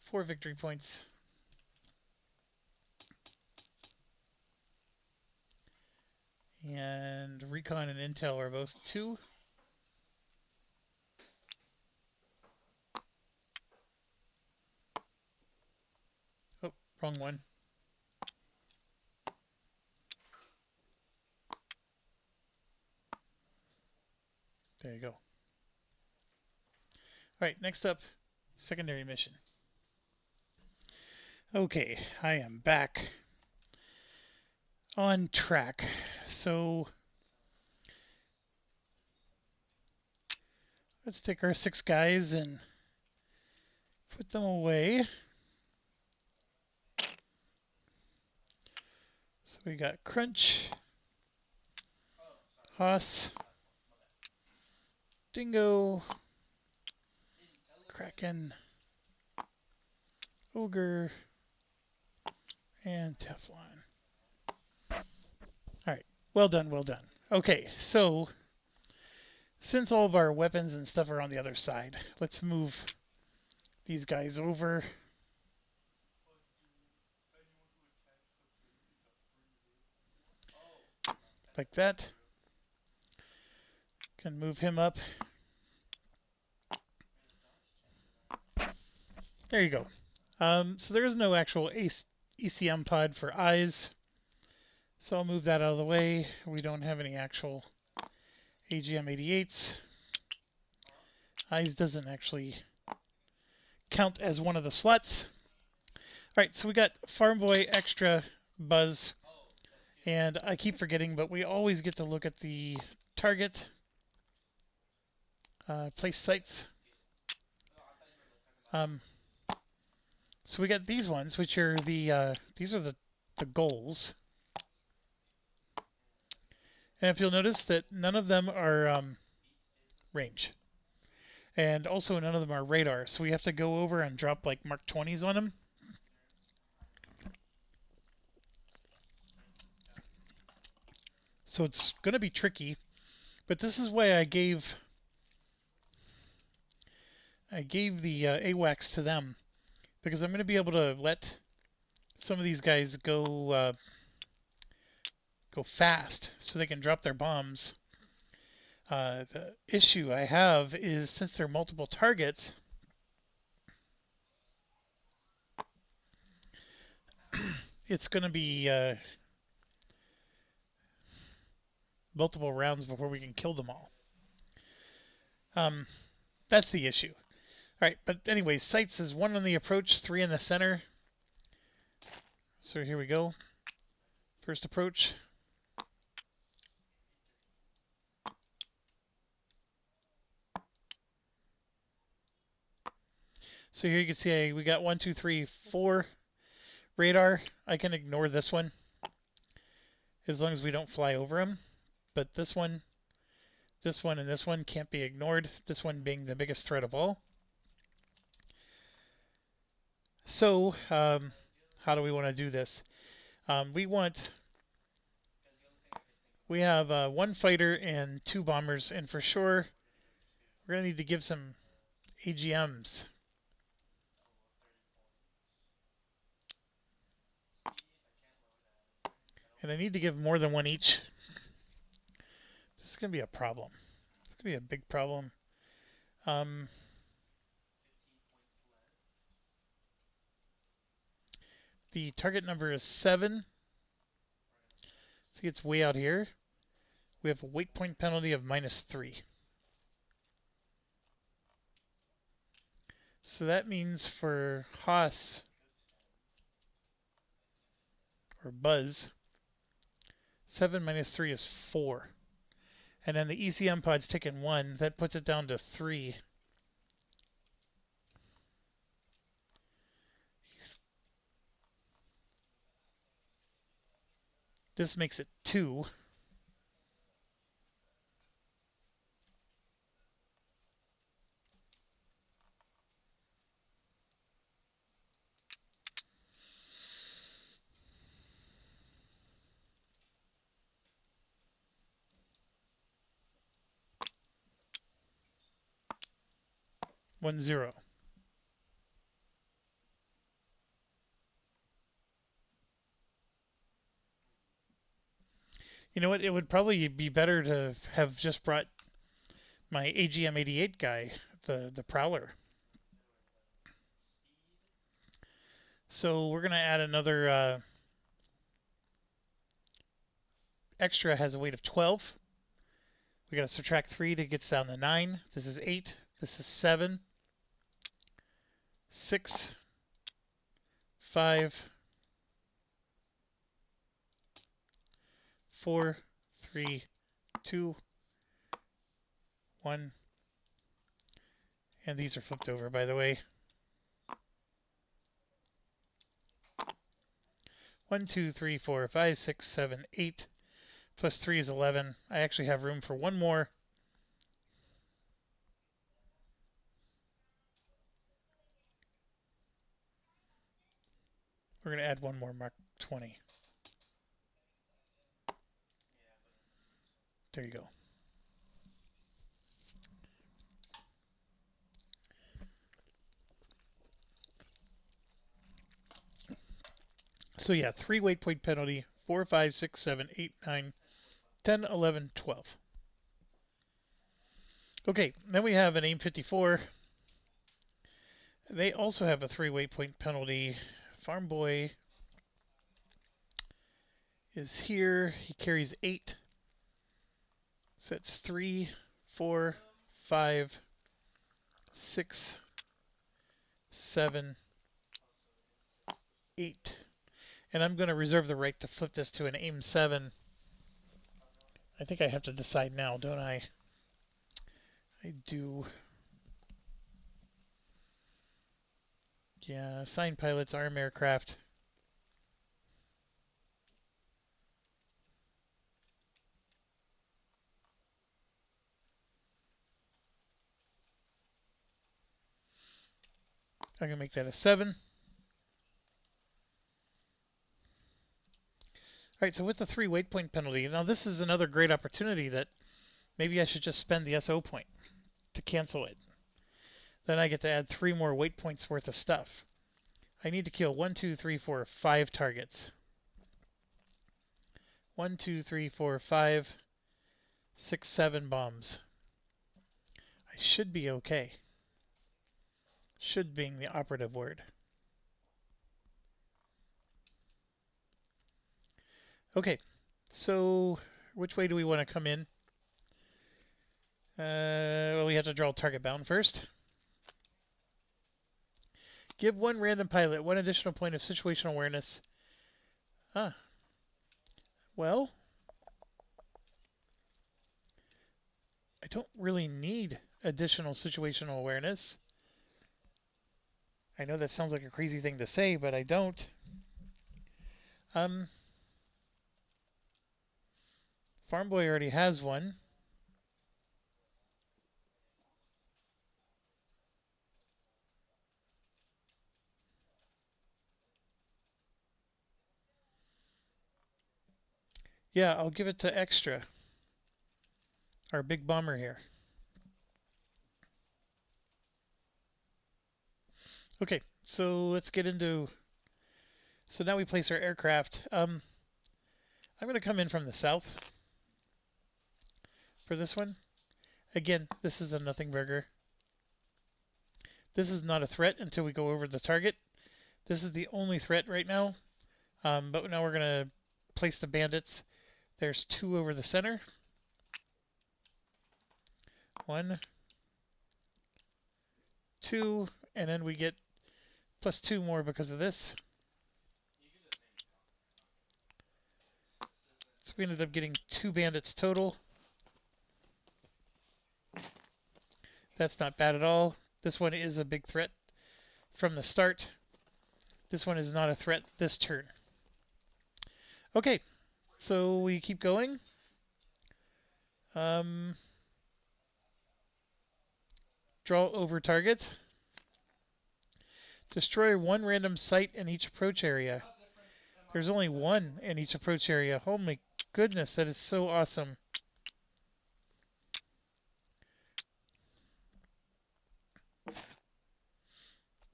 4 victory points. And Recon and Intel are both 2. Oh, wrong one. There you go. All right, next up, secondary mission. Okay, I am back on track. So Let's take our 6 guys and put them away. So we got Crunch, Hoss, Dingo, Kraken, Ogre, and Teflon. Alright, well done, well done. Okay, so since all of our weapons and stuff are on the other side, let's move these guys over. Like that. Can move him up. There you go. So there is no actual ECM pod for eyes. So I'll move that out of the way. We don't have any actual AGM-88s. Eyes doesn't actually count as one of the slots. Alright, so we got Farm Boy, Extra, Buzz, and I keep forgetting, but we always get to look at the target, place sites. So we got these ones, which are these are the goals. And if you'll notice that none of them are range. And also none of them are radar, so we have to go over and drop like Mark 20s on them. So it's going to be tricky, but this is why I gave the AWACS to them, because I'm going to be able to let some of these guys go fast so they can drop their bombs. The issue I have is, since they're multiple targets, it's going to be multiple rounds before we can kill them all. That's the issue. Alright, but anyway, sights is 1 on the approach, 3 in the center. So here we go. First approach. So here you can see we got 1, 2, 3, 4 radar. I can ignore this one as long as we don't fly over them. But this one, and this one can't be ignored. This one being the biggest threat of all. So how do we want to do this? We have 1 fighter and 2 bombers, and for sure we're going to need to give some AGMs. And I need to give more than 1 each. This is going to be a problem. It's going to be a big problem. The target number is 7. See, it's way out here. We have a weight point penalty of -3. So that means for Haas or Buzz, 7 minus 3 is 4. And then the ECM pod's taken 1. That puts it down to 3. This makes it 2. One zero. You know what? It would probably be better to have just brought my AGM-88 guy, the Prowler. So we're going to add another extra. Has a weight of 12. We got to subtract 3 to get down to 9. This is 8. This is 7. 6. 5. 4, 3, 2, 1. And these are flipped over, by the way. 1, 2, 3, 4, 5, 6, 7, 8. Plus 3 is 11. I actually have room for one more. We're going to add one more Mark 20. There you go. So yeah, 3 weight point penalty, 4, 5, 6, 7, 8, 9, 10, 11, 12. Okay, then we have an AIM 54. They also have a 3 weight point penalty. Farm Boy is here. He carries 8. So it's 3, 4, 5, 6, 7, 8. And I'm going to reserve the right to flip this to an AIM 7. I think I have to decide now, don't I? I do. Yeah, assigned pilots, arm aircraft. I'm going to make that a 7. Alright, so what's the 3 weight point penalty? Now this is another great opportunity that maybe I should just spend the SO point to cancel it. Then I get to add 3 more weight points worth of stuff. I need to kill 1, 2, 3, 4, 5 targets. 1, 2, 3, 4, 5, 6, 7 bombs. I should be okay. Should being the operative word. Okay, so which way do we want to come in? Well, we have to draw target bound first. Give one random pilot 1 additional point of situational awareness. Well, I don't really need additional situational awareness. I know that sounds like a crazy thing to say, but I don't. Farm Boy already has one. Yeah, I'll give it to Extra, our big bomber here. Okay, so let's get into... So now we place our aircraft. I'm going to come in from the south for this one. Again, this is a nothing burger. This is not a threat until we go over the target. This is the only threat right now. But now we're going to place the bandits. There's 2 over the center. 1, 2, and then we get plus 2 more because of this. So we ended up getting 2 bandits total. That's not bad at all. This one is a big threat from the start. This one is not a threat this turn. Okay, so we keep going. Draw over target. Destroy 1 random site in each approach area. There's only 1 in each approach area. Oh my goodness, that is so awesome.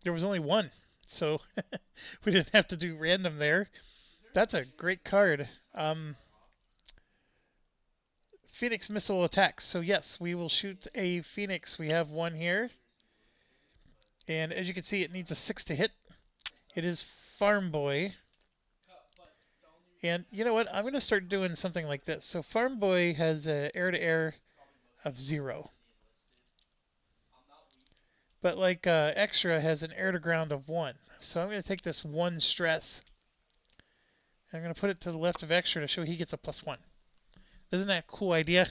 There was only 1, so we didn't have to do random there. That's a great card. Phoenix missile attacks. So yes, we will shoot a Phoenix. We have 1 here. And as you can see, it needs a 6 to hit. It is Farm Boy. And you know what? I'm going to start doing something like this. So Farm Boy has an air-to-air of 0. But like Extra has an air-to-ground of 1. So I'm going to take this 1 stress. I'm going to put it to the left of Extra to show he gets a +1. Isn't that a cool idea?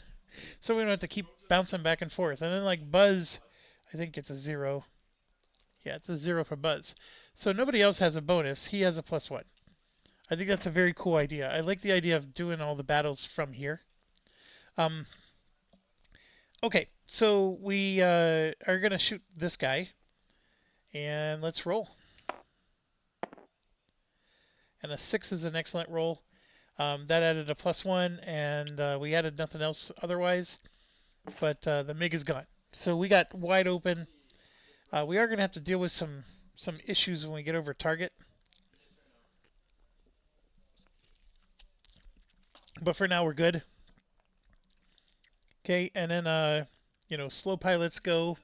So we don't have to keep bouncing back and forth. And then like Buzz I think it's a 0. Yeah, it's a 0 for Buzz. So nobody else has a bonus. He has a +1. I think that's a very cool idea. I like the idea of doing all the battles from here. Um, okay, so we are going to shoot this guy. And let's roll. And a 6 is an excellent roll. That added a +1, and we added nothing else otherwise. But the MiG is gone. So we got wide open. We are going to have to deal with some issues when we get over target. But for now, we're good. Okay, and then, slow pilots go.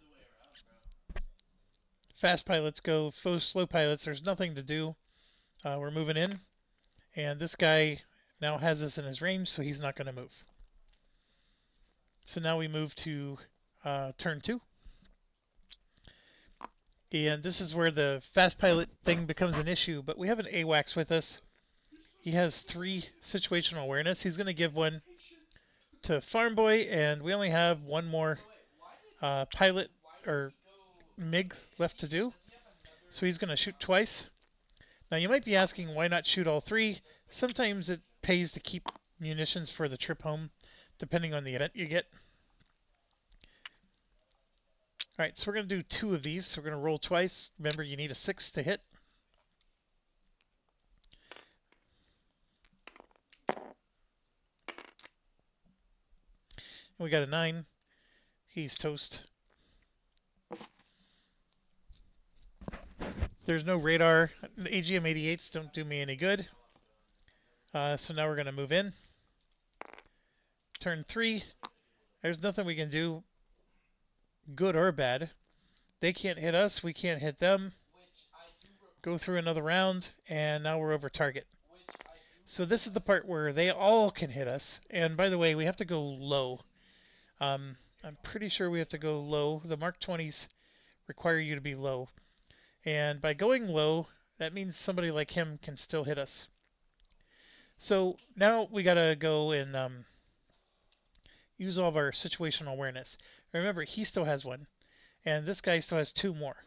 Fast pilots go. Slow pilots, there's nothing to do. We're moving in. And this guy now has us in his range, so he's not going to move. So now we move to turn 2. And this is where the fast pilot thing becomes an issue, but we have an AWACS with us. He has 3 situational awareness. He's going to give one to Farm Boy, and we only have one more pilot or MiG left to do. So he's going to shoot twice. Now you might be asking why not shoot all 3. Sometimes it pays to keep munitions for the trip home, depending on the event you get. Alright, so we're going to do 2 of these. So we're going to roll twice. Remember, you need a 6 to hit. We got a 9. He's toast. There's no radar. AGM-88s don't do me any good. So now we're going to move in. Turn 3. There's nothing we can do, good or bad. They can't hit us. We can't hit them. Go through another round, and now we're over target. So this is the part where they all can hit us. And by the way, we have to go low. I'm pretty sure we have to go low. The Mark 20s require you to be low. And by going low, that means somebody like him can still hit us. So now we got to go and use all of our situational awareness. Remember, he still has 1. And this guy still has 2 more.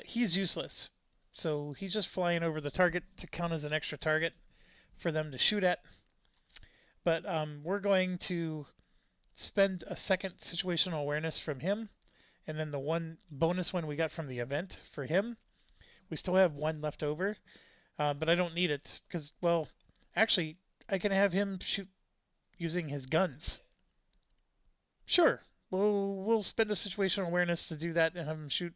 He's useless. So he's just flying over the target to count as an extra target for them to shoot at. But we're going to spend a second situational awareness from him, and then the one bonus one we got from the event for him. We still have 1 left over, but I don't need it because, well, actually, I can have him shoot using his guns. Sure, we'll spend a situational awareness to do that and have him shoot.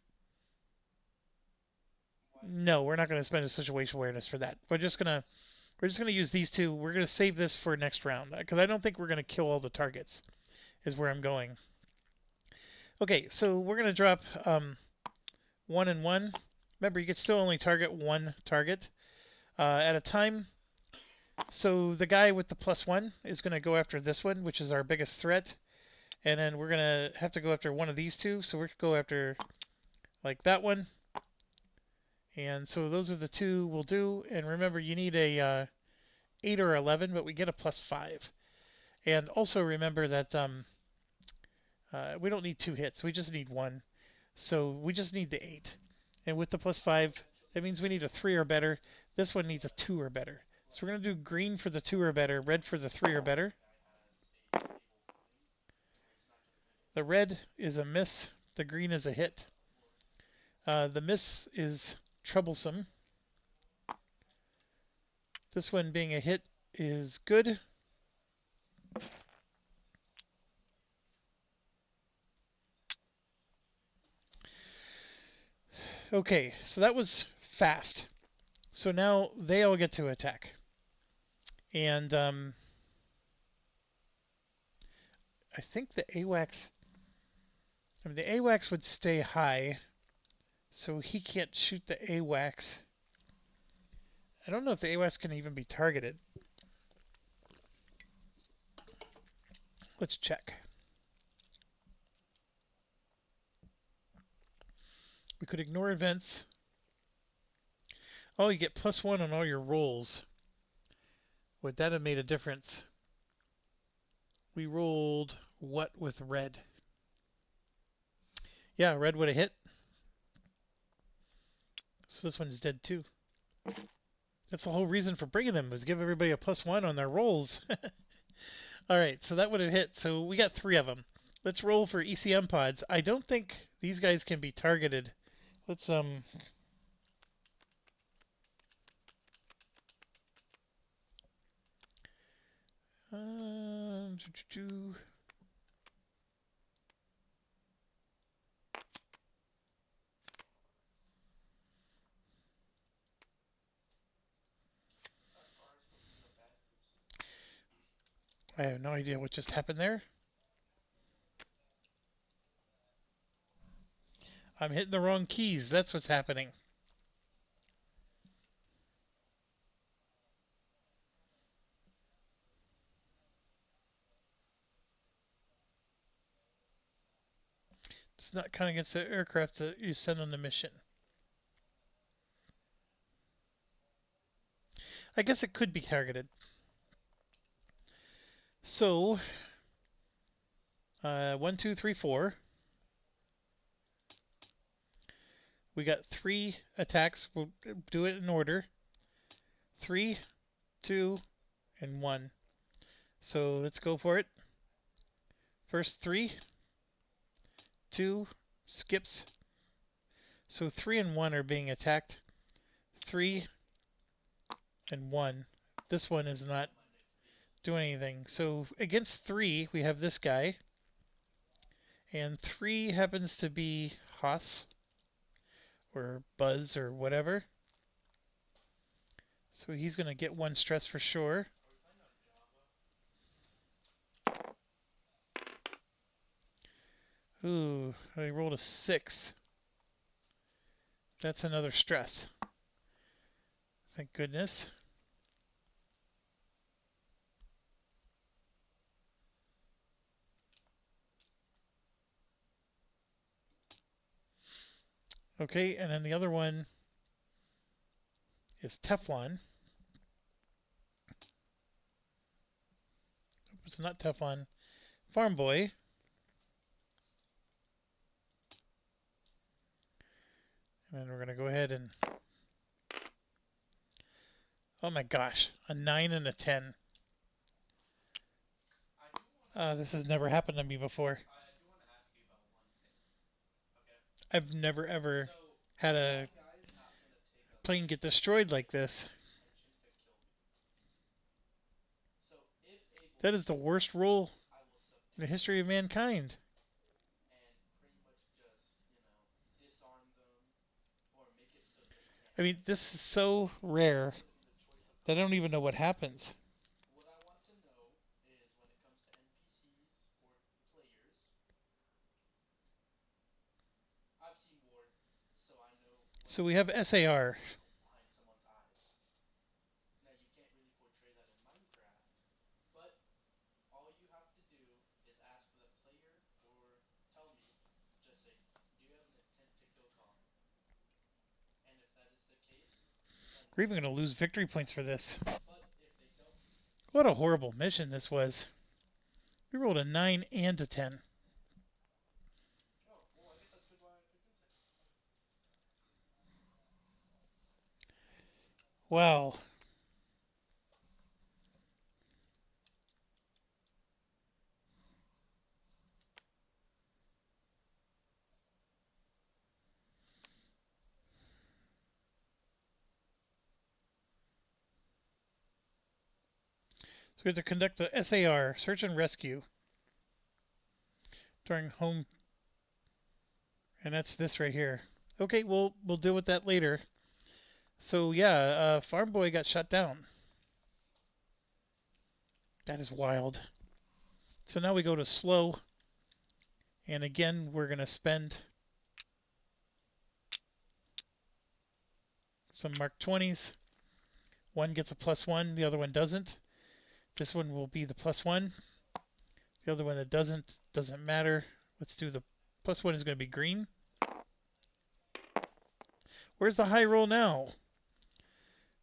No, we're not going to spend a situational awareness for that. We're just gonna use these 2. We're gonna save this for next round because I don't think we're gonna kill all the targets. Is where I'm going. Okay, so we're going to drop 1 and 1. Remember, you can still only target 1 target at a time. So the guy with the +1 is going to go after this one, which is our biggest threat. And then we're going to have to go after one of these 2. So we're going to go after like that one. And so those are the 2 we'll do. And remember, you need a 8 or 11, but we get a +5. And also remember that we don't need 2 hits. We just need 1. So we just need the 8. And with the +5, that means we need a 3 or better. This one needs a 2 or better. So we're going to do green for the 2 or better, red for the 3 or better. The red is a miss. The green is a hit. The miss is troublesome. This one being a hit is good. Okay, so that was fast. So now they all get to attack. And I think the AWACS... I mean, the AWACS would stay high, so he can't shoot the AWACS. I don't know if the AWACS can even be targeted. Let's check. We could ignore events. Oh, you get +1 on all your rolls. Would that have made a difference? We rolled what with red? Yeah, red would have hit. So this one's dead too. That's the whole reason for bringing them, was give everybody a +1 on their rolls. Alright, so that would have hit. So we got 3 of them. Let's roll for ECM pods. I don't think these guys can be targeted. Let's uh, I have no idea what just happened there. I'm hitting the wrong keys. That's what's happening. It's not counting against the aircraft that you send on the mission. I guess it could be targeted. So, 1, 2, 3, 4. We got 3 attacks. We'll do it in order. 3, 2, and 1. So let's go for it. First 3, 2, skips. So 3 and 1 are being attacked. 3 and 1. This one is not doing anything. So against 3, we have this guy. And 3 happens to be Haas or Buzz or whatever. So he's going to get 1 stress for sure. Ooh, I rolled a 6. That's another stress. Thank goodness. Okay, and then the other one is Teflon. It's not Teflon. Farm Boy. And then we're going to go ahead and... Oh my gosh, a 9 and a 10. This has never happened to me before. I've never ever had a plane get destroyed like this. That is the worst roll in the history of mankind. I mean, this is so rare that I don't even know what happens. So we have SAR. We're even going to lose victory points for this. What a horrible mission this was. We rolled a 9 and a 10. Wow. So we have to conduct a SAR, search and rescue, during home. And that's this right here. Okay, we'll deal with that later. So yeah, Farm Boy got shut down. That is wild. So now we go to slow. And again, we're going to spend some Mark 20s. One gets a +1, the other one doesn't. This one will be the +1. The other one that doesn't matter. Let's do the +1 is going to be green. Where's the high roll now?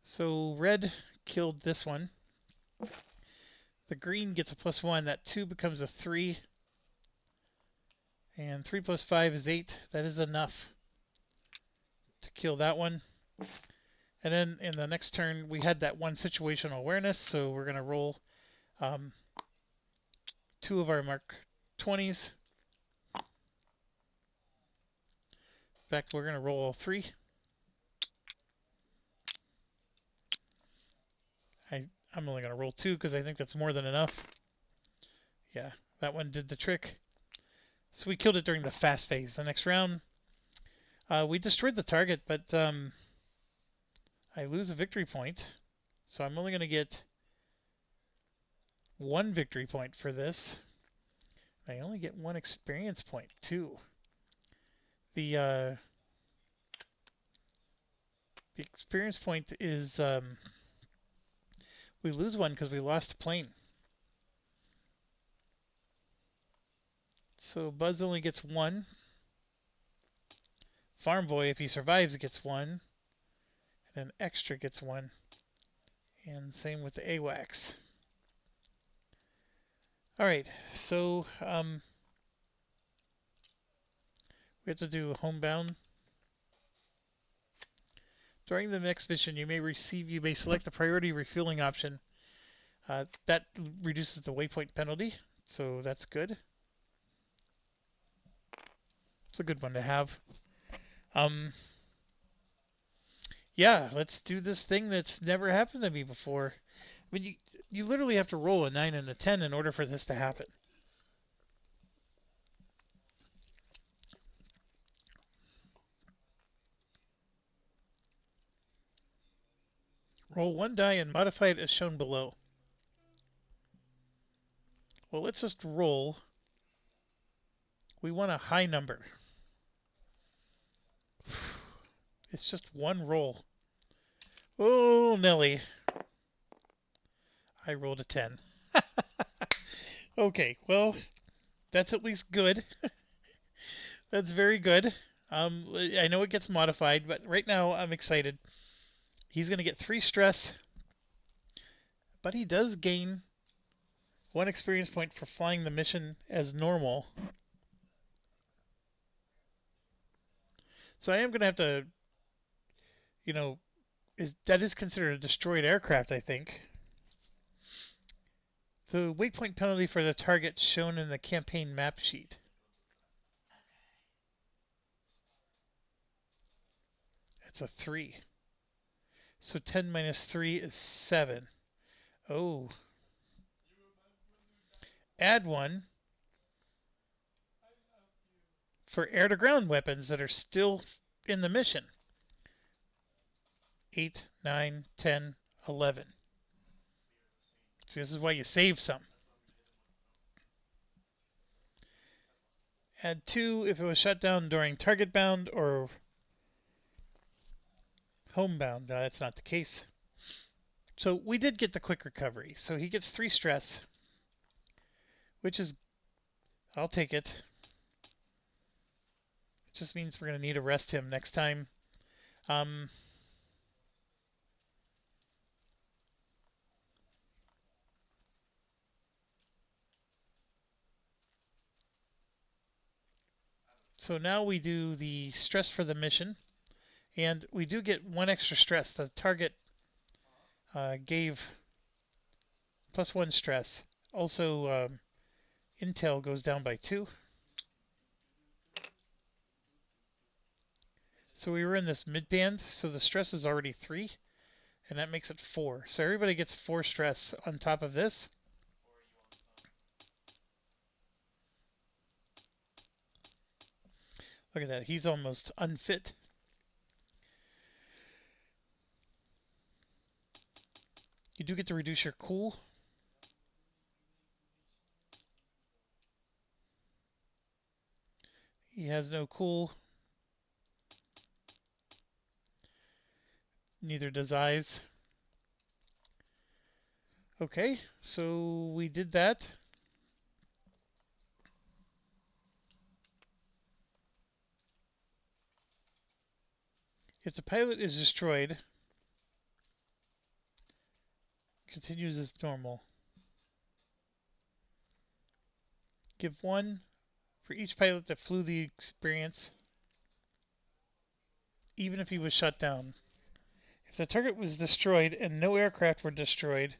So red killed this one. The green gets a +1. That 2 becomes a 3. And 3 plus 5 is 8. That is enough to kill that one. And then in the next turn, we had that one situational awareness, so we're going to roll 2 of our Mark 20s. In fact, we're going to roll all 3. I'm only going to roll 2 because I think that's more than enough. Yeah, that one did the trick. So we killed it during the fast phase. The next round, we destroyed the target, but I lose a victory point. So I'm only going to get 1 victory point for this. I only get 1 experience point, too. The experience point is we lose 1 because we lost a plane. So Buzz only gets 1. Farm Boy, if he survives, gets 1. And then Extra gets 1. And same with the AWACS. Alright, so we have to do homebound. During the next mission, you may select the priority refueling option. That reduces the waypoint penalty, so that's good. It's a good one to have. Yeah, let's do this thing that's never happened to me before. I mean, you literally have to roll a 9 and a 10 in order for this to happen. Roll 1 die and modify it as shown below. Well, let's just roll. We want a high number. It's just 1 roll. Oh, Nelly. I rolled a 10. Okay, well, that's at least good. That's very good. I know it gets modified, but right now I'm excited. He's going to get 3 stress, but he does gain 1 experience point for flying the mission as normal. So I am going to have to, that is considered a destroyed aircraft, I think. The waypoint penalty for the target shown in the campaign map sheet. It's a 3. So 10 minus 3 is 7. Oh. Add 1 for air-to-ground weapons that are still in the mission. 8, 9, 10, 11. So this is why you save some. Add 2 if it was shut down during target bound or homebound. No, that's not the case. So we did get the quick recovery. So he gets 3 stress, which is, I'll take it. It just means we're going to need to rest him next time. So now we do the stress for the mission, and we do get 1 extra stress. The target gave +1 stress. Also, intel goes down by 2. So we were in this mid-band, so the stress is already 3, and that makes it 4. So everybody gets 4 stress on top of this. Look at that, he's almost unfit. You do get to reduce your cool. He has no cool. Neither does eyes. Okay, so we did that. If the pilot is destroyed, continues as normal. Give 1 For each pilot that flew the experience, even if he was shot down. If the target was destroyed and no aircraft were destroyed,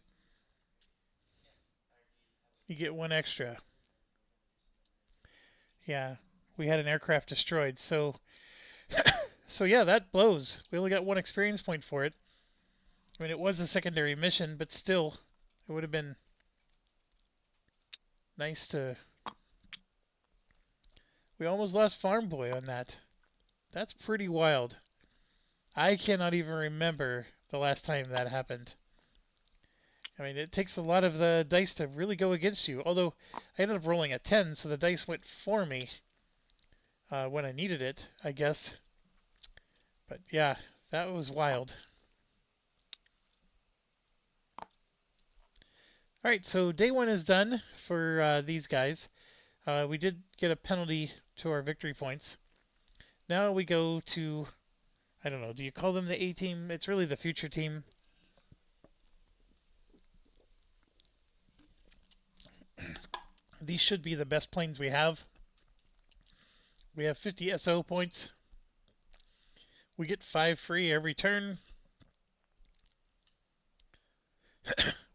you get 1 extra. Yeah, we had an aircraft destroyed, so yeah, that blows. We only got 1 experience point for it. I mean, it was a secondary mission, but still, it would have been nice to... We almost lost Farm Boy on that. That's pretty wild. I cannot even remember the last time that happened. I mean, it takes a lot of the dice to really go against you. Although, I ended up rolling a 10, so the dice went for me when I needed it, I guess. But yeah, that was wild. Alright, so day 1 is done for these guys. We did get a penalty to our victory points. Now we go to, I don't know, do you call them the A team? It's really the future team. These should be the best planes we have. We have 50 SO points. We get 5 free every turn.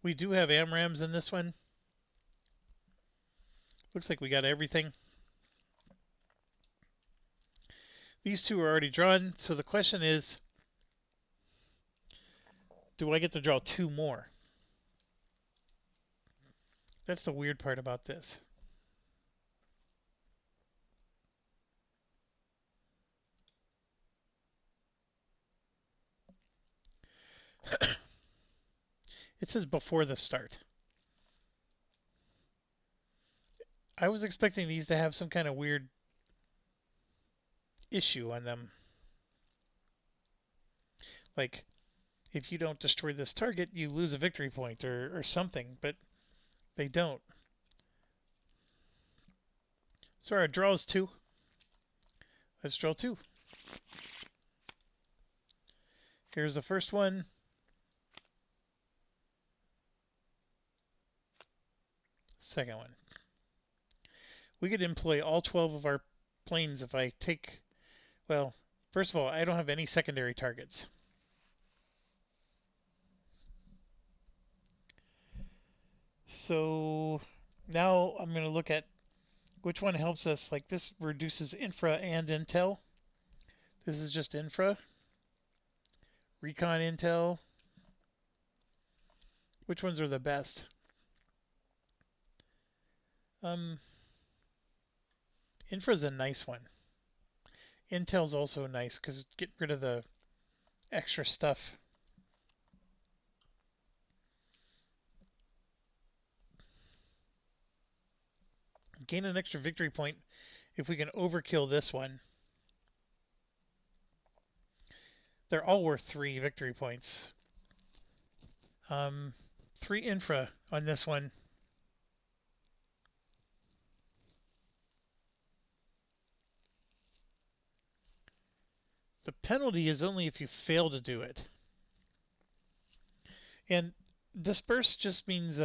We do have AMRAAMs in this one. Looks like we got everything. These 2 are already drawn, so the question is, do I get to draw 2 more? That's the weird part about this. It says before the start. I was expecting these to have some kind of weird issue on them. Like, if you don't destroy this target, you lose a victory point or something, but they don't. So our draw is 2. Let's draw 2. Here's the first one. Second one. We could employ all 12 of our planes if I take... Well, first of all, I don't have any secondary targets. So now I'm going to look at which one helps us. Like this reduces infra and intel. This is just infra. Recon intel. Which ones are the best? Infra's a nice one. Intel's also nice because get rid of the extra stuff. Gain an extra victory point if we can overkill this one. They're all worth 3 victory points. 3 infra on this one. The penalty is only if you fail to do it. And disperse just means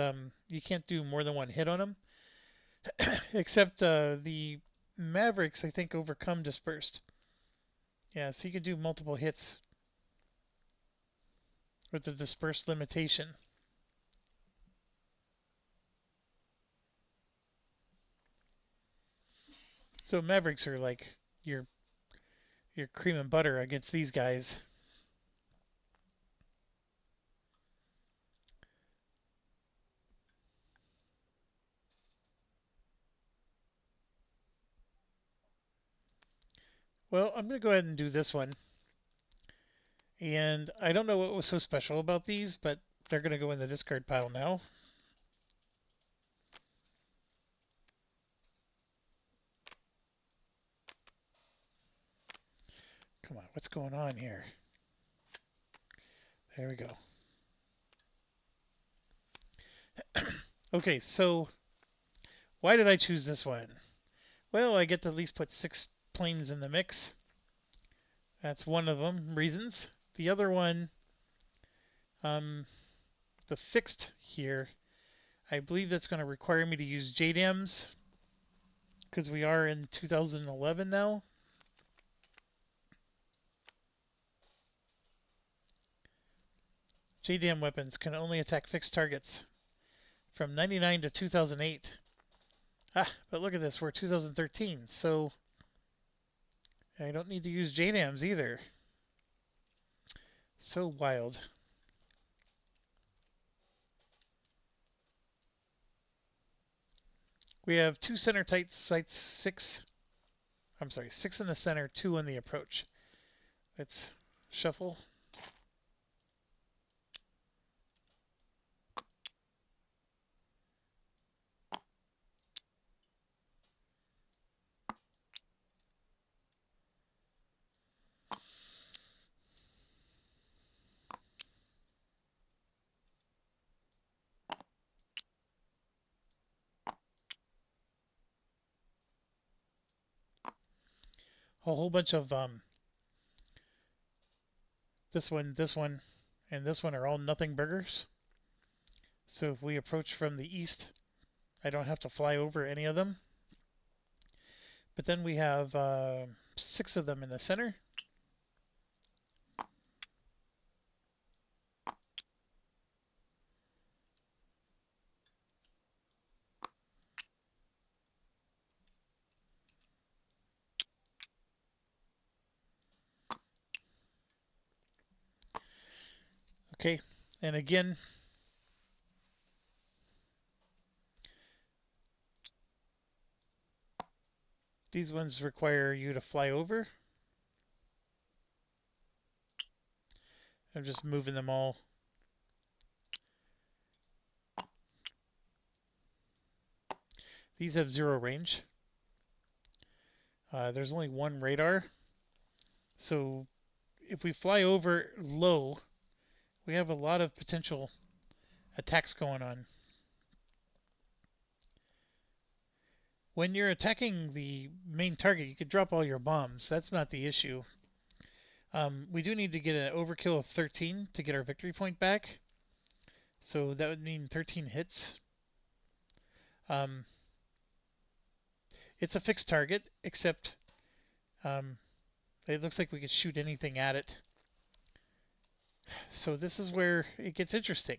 you can't do more than 1 hit on them. Except the Mavericks, I think, overcome dispersed. Yeah, so you could do multiple hits with the dispersed limitation. So Mavericks are like your cream and butter against these guys. Well, I'm going to go ahead and do this one. And I don't know what was so special about these, but they're going to go in the discard pile now. Come on, what's going on here? There we go. Okay, so why did I choose this one? Well, I get to at least put 6 planes in the mix. That's one of them reasons. The other one, the fixed here, I believe that's going to require me to use JDAMs. because we are in 2011 now. JDAM weapons can only attack fixed targets from 99 to 2008. But look at this, we're 2013, so I don't need to use JDAMs either. So wild. We have two center tight sights, six in the center, two in the approach. Let's shuffle. A whole bunch of this one, and this one are all nothing burgers. So if we approach from the east, I don't have to fly over any of them. But then we have 6 of them in the center. Okay, and again, these ones require you to fly over. I'm just moving them all. These have 0 range. There's only 1 radar. So if we fly over low, we have a lot of potential attacks going on. When you're attacking the main target, you could drop all your bombs. That's not the issue. We do need to get an overkill of 13 to get our victory point back. So that would mean 13 hits. It's a fixed target, except it looks like we could shoot anything at it. So this is where it gets interesting,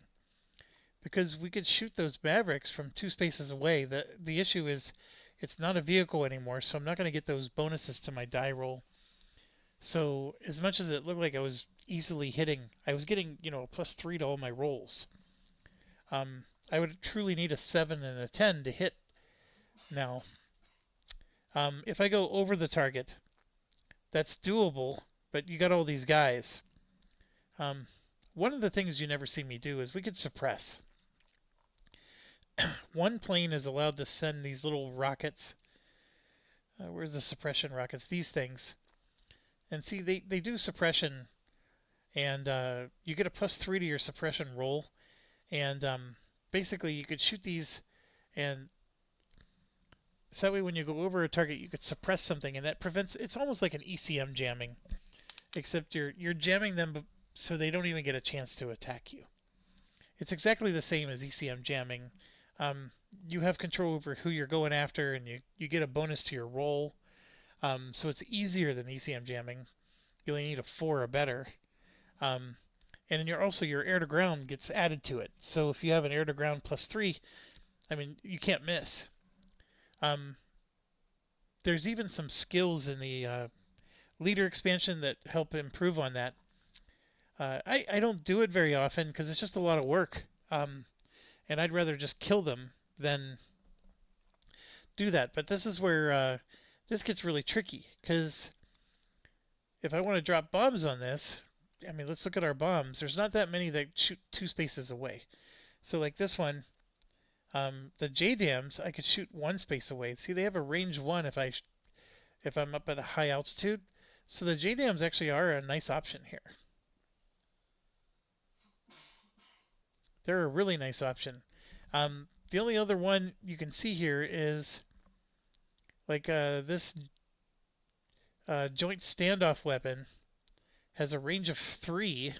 because we could shoot those Mavericks from 2 spaces away. The issue is it's not a vehicle anymore, so I'm not going to get those bonuses to my die roll. So as much as it looked like I was easily hitting, I was getting, a +3 to all my rolls. I would truly need a 7 and a 10 to hit now. If I go over the target, that's doable, but you got all these guys. One of the things you never see me do is we could suppress. One plane is allowed to send these little rockets. Where's the suppression rockets? These things. And see, they do suppression, and you get a +3 to your suppression roll. And basically, you could shoot these, and so that way when you go over a target, you could suppress something, and that prevents. It's almost like an ECM jamming, except you're jamming them so they don't even get a chance to attack you. It's exactly the same as ECM jamming. You have control over who you're going after, and you get a bonus to your roll. So it's easier than ECM jamming. You only need a 4 or better. And then your air to ground gets added to it. So if you have an air to ground +3, I mean, you can't miss. There's even some skills in the leader expansion that help improve on that. I don't do it very often because it's just a lot of work. And I'd rather just kill them than do that. But this is where this gets really tricky, because if I want to drop bombs on this, I mean, let's look at our bombs. There's not that many that shoot 2 spaces away. So like this one, the JDAMs, I could shoot 1 space away. See, they have a range 1 if I'm up at a high altitude. So the JDAMs actually are a nice option here. They're a really nice option. The only other one you can see here is like this joint standoff weapon has a range of 3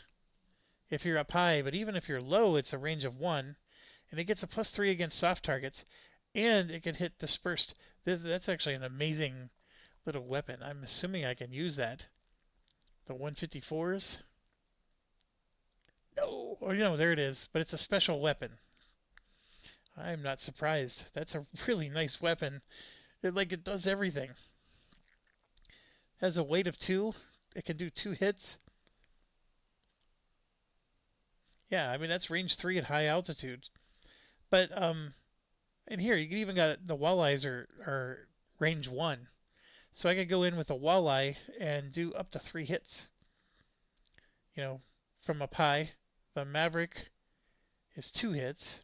if you're up high, but even if you're low, it's a range of 1, and it gets a +3 against soft targets, and it can hit dispersed. That's actually an amazing little weapon. I'm assuming I can use that. The 154s. No, oh no, there it is. But it's a special weapon. I'm not surprised. That's a really nice weapon. It does everything. Has a weight of 2. It can do 2 hits. Yeah, I mean that's range 3 at high altitude. But and here you can even got the walleyes are range 1. So I could go in with a walleye and do up to 3 hits. You know, from up high. The Maverick is 2 hits,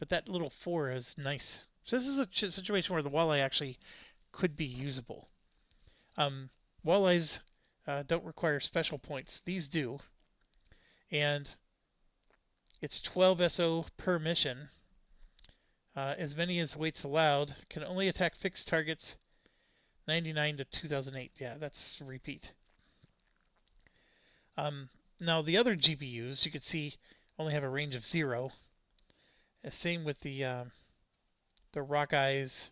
but that little 4 is nice. So this is a situation where the walleye actually could be usable. Um, Walleyes don't require special points. These do. And it's 12 SO per mission. As many as weights allowed. Can only attack fixed targets 99 to 2008. Yeah, that's a repeat. Now the other GPUs, you could see, only have a range of 0. Same with the Rock Eyes,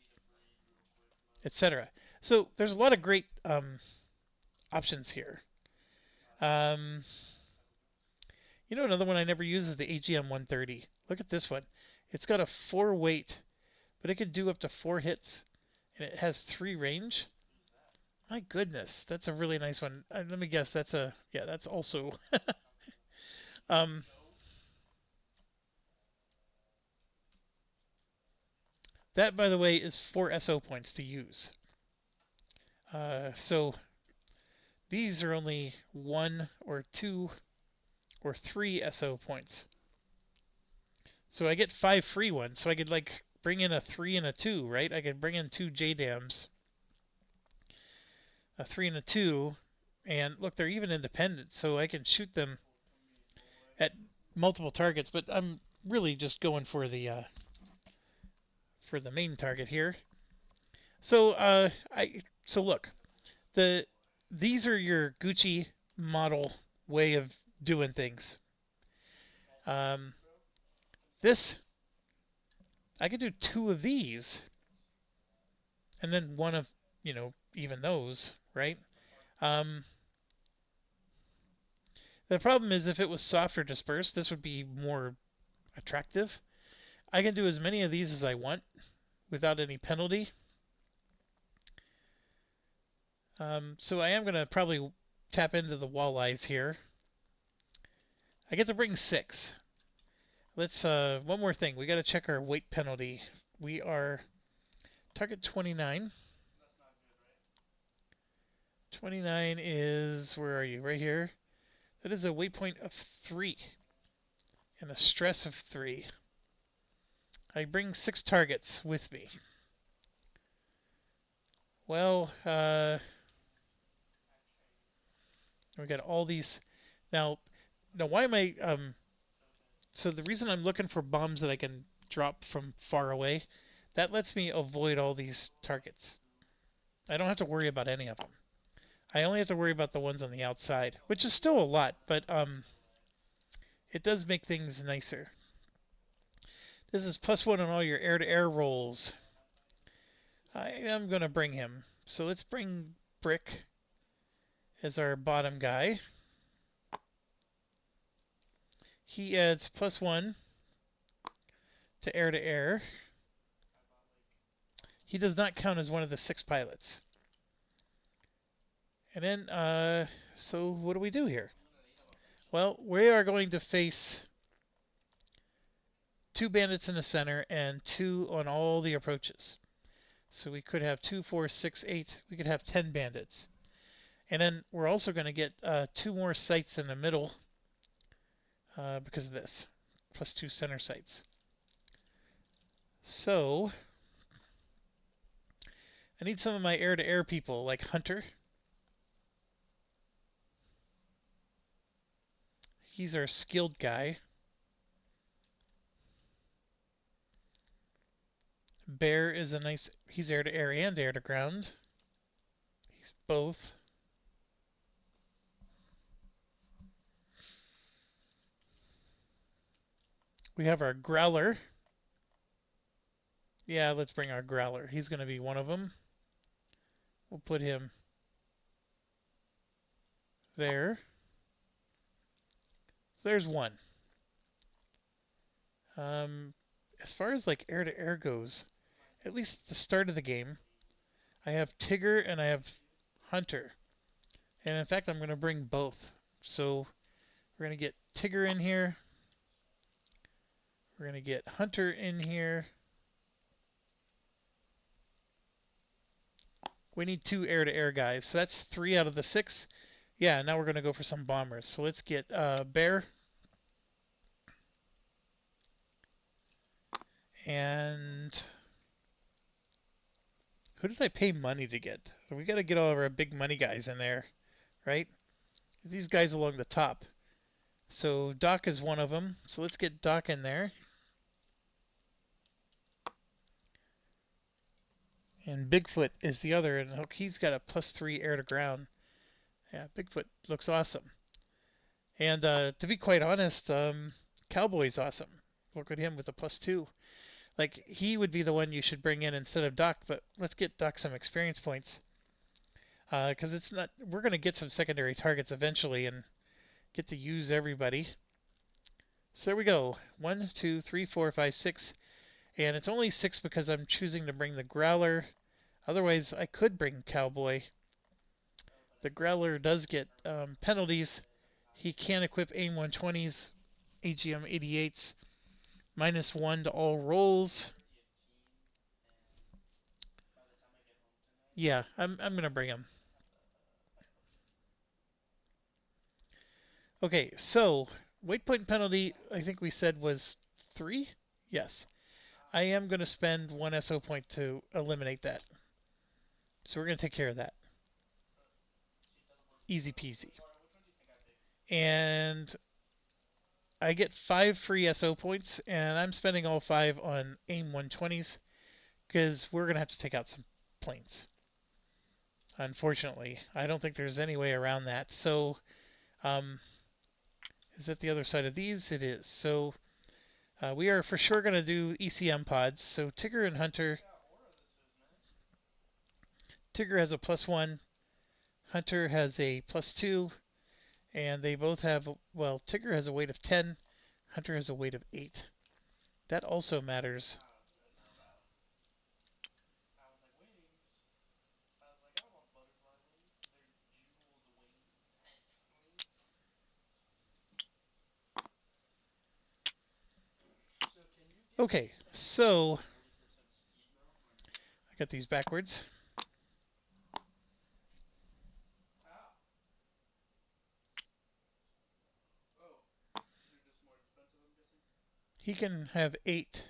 etc. So there's a lot of great options here. Um, another one I never use is the AGM 130. Look at this one. It's got a 4 weight, but it can do up to 4 hits, and it has 3 range. My goodness, that's a really nice one. Let me guess, that's also. um, that, by the way, is 4 SO points to use. So these are only 1 or 2 or 3 SO points. So I get 5 free ones. So I could bring in a 3 and a 2, right? I could bring in 2 JDAMs, a 3 and a 2, and look, they're even independent, so I can shoot them at multiple targets. But I'm really just going for the main target here. So look, these are your Gucci model way of doing things. This I could do 2 of these, and then one of even those, right? Um, the problem is if it was softer dispersed, this would be more attractive. I can do as many of these as I want without any penalty. So I am going to probably tap into the walleyes here. I get to bring 6. Let's one more thing. We got to check our weight penalty. We are target 29. 29 is, where are you? Right here. That is a weight point of 3 and a stress of 3. I bring 6 targets with me. Well, we got all these. Now why am I so the reason I'm looking for bombs that I can drop from far away, that lets me avoid all these targets. I don't have to worry about any of them. I only have to worry about the ones on the outside, which is still a lot, but it does make things nicer. This is +1 on all your air-to-air rolls. I am going to bring him. So let's bring Brick as our bottom guy. He adds +1 to air-to-air. He does not count as one of the 6 pilots. And then, so what do we do here? Well, we are going to face 2 bandits in the center and 2 on all the approaches. So we could have 2, 4, 6, 8. We could have 10 bandits. And then we're also going to get 2 more sights in the middle because of this. +2 center sights. So I need some of my air-to-air people like Hunter. He's our skilled guy. Bear is a nice, he's air-to-air and air-to-ground. He's both. We have our Growler. Yeah, let's bring our Growler. He's going to be one of them. We'll put him there. So there's one. As far as like air to air goes, at least at the start of the game, I have Tigger and I have Hunter. And in fact, I'm going to bring both. So we're going to get Tigger in here. We're going to get Hunter in here. We need 2 air-to-air guys. So that's 3 out of the 6. Yeah, now we're going to go for some bombers. So let's get Bear. And who did I pay money to get? We got to get all of our big money guys in there, right? These guys along the top. So Doc is one of them. So let's get Doc in there. And Bigfoot is the other, and he's got a +3 air to ground. Yeah, Bigfoot looks awesome. And to be quite honest, Cowboy's awesome. Look at him with a +2. Like, he would be the one you should bring in instead of Doc, but let's get Doc some experience points. Because it's not, we're going to get some secondary targets eventually and get to use everybody. So there we go. 1, 2, 3, 4, 5, 6. And it's only 6 because I'm choosing to bring the Growler. Otherwise, I could bring Cowboy. The Growler does get penalties. He can equip AIM 120s, AGM 88s, -1 to all rolls. Yeah, I'm going to bring him. Okay, so weight point penalty, I think we said was 3? Yes. I am going to spend 1 SO point to eliminate that. So we're going to take care of that. Easy peasy. And I get 5 free SO points, and I'm spending all 5 on AIM 120s because we're going to have to take out some planes. Unfortunately, I don't think there's any way around that. So, is that the other side of these? It is. So, we are for sure going to do ECM pods. So, Tigger and Hunter. Tigger has a +1. Hunter has a +2. And they both have, well, Tigger has a weight of 10. Hunter has a weight of 8. That also matters. Okay, so I got these backwards. He can have 8.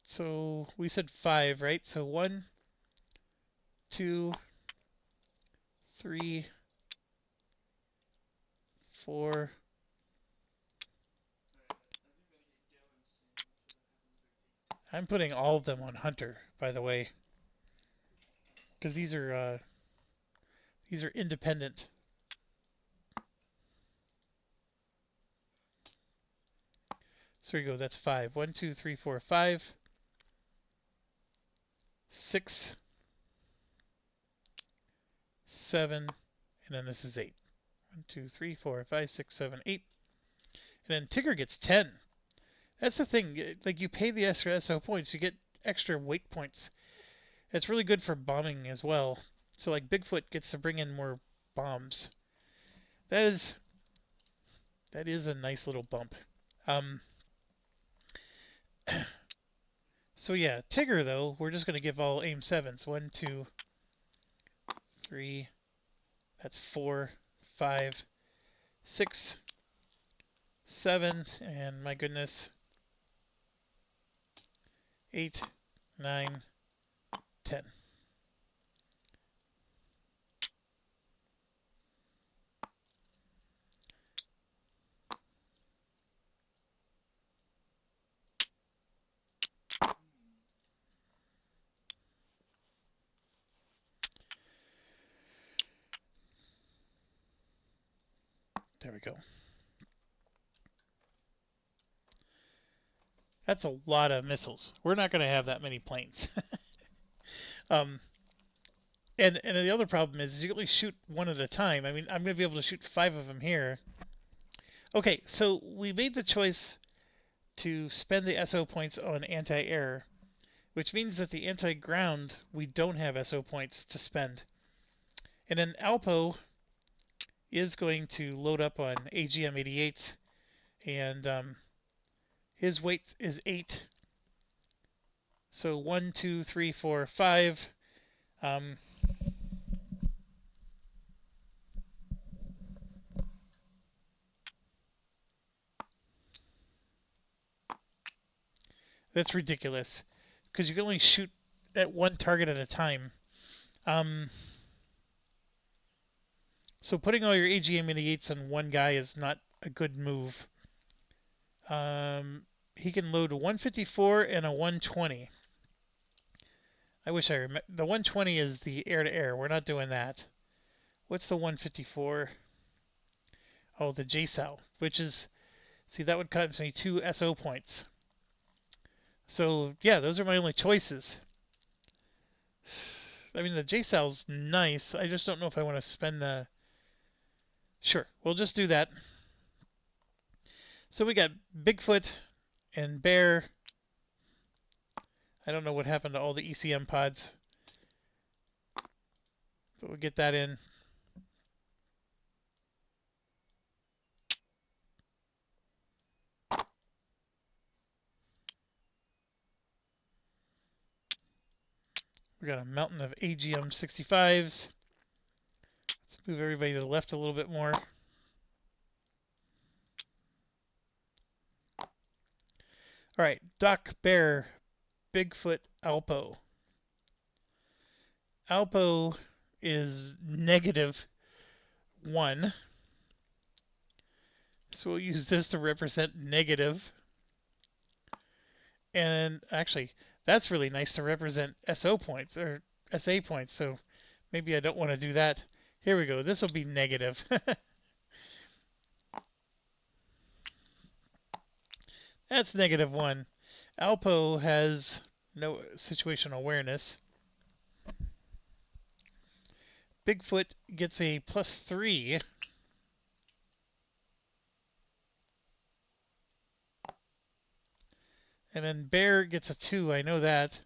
So we said 5, right? So 1, 2, 3, 4. I'm putting all of them on Hunter, by the way, because these are independent. So here you go. That's 5. 1, 2, 3, 4, 5, 6, 7, and then this is 8. 1, 2, 3, 4, 5, 6, 7, 8. And then Tigger gets 10. That's the thing. Like, you pay the extra SO points, you get extra weight points. It's really good for bombing as well. So, like, Bigfoot gets to bring in more bombs. That is a nice little bump. So yeah, Tigger though, we're just going to give all AIM 7s. 1, 2, 3, that's 4, 5, 6, 7, and my goodness, 8, 9, 10. There we go. That's a lot of missiles. We're not going to have that many planes. um, and the other problem is you only shoot one at a time. I mean, I'm going to be able to shoot 5 of them here. Okay, so we made the choice to spend the SO points on anti-air, which means that the anti-ground we don't have SO points to spend. And then Alpo is going to load up on AGM-88s, and his weight is 8. So 1, 2, 3, 4, 5. That's ridiculous, because you can only shoot at one target at a time. So putting all your AGM-88s on one guy is not a good move. He can load a 154 and a 120. I wish I remember. The 120 is the air-to-air. We're not doing that. What's the 154? Oh, the JSOW, which is... See, that would cost me 2 SO points. So, yeah, those are my only choices. I mean, the JSOW's nice. I just don't know if I want to spend the... Sure, we'll just do that. So we got Bigfoot and Bear. I don't know what happened to all the ECM pods, but we'll get that in. We got a mountain of AGM 65s. Let's move everybody to the left a little bit more. All right, Doc, Bear, Bigfoot, Alpo. Alpo is -1. So we'll use this to represent negative. And actually, that's really nice to represent SO points, or SA points, so maybe I don't want to do that. Here we go. This will be negative. That's -1. Alpo has no situational awareness. Bigfoot gets a +3. And then Bear gets a 2. I know that.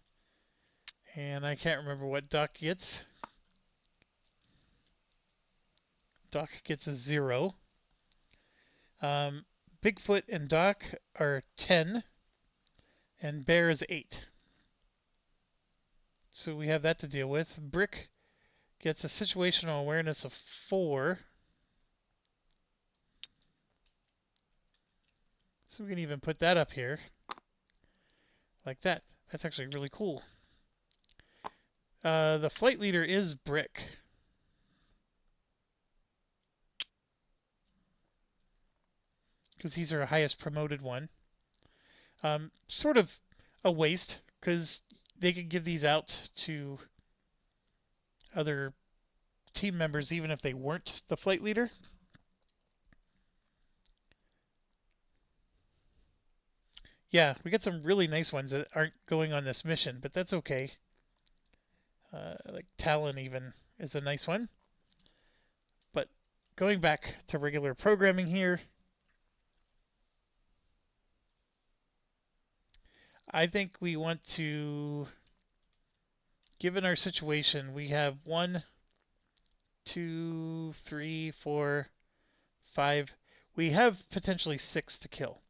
And I can't remember what Doc gets. Doc gets a 0. Bigfoot and Doc are 10. And Bear is 8. So we have that to deal with. Brick gets a situational awareness of 4. So we can even put that up here. Like that. That's actually really cool. The flight leader is Brick. Because he's our highest promoted one. Sort of a waste, because they could give these out to other team members even if they weren't the flight leader. Yeah, we got some really nice ones that aren't going on this mission, but that's okay. Like Talon even is a nice one. But going back to regular programming here, I think we want to, given our situation, we have 1, 2, 3, 4, 5. We have potentially 6 to kill.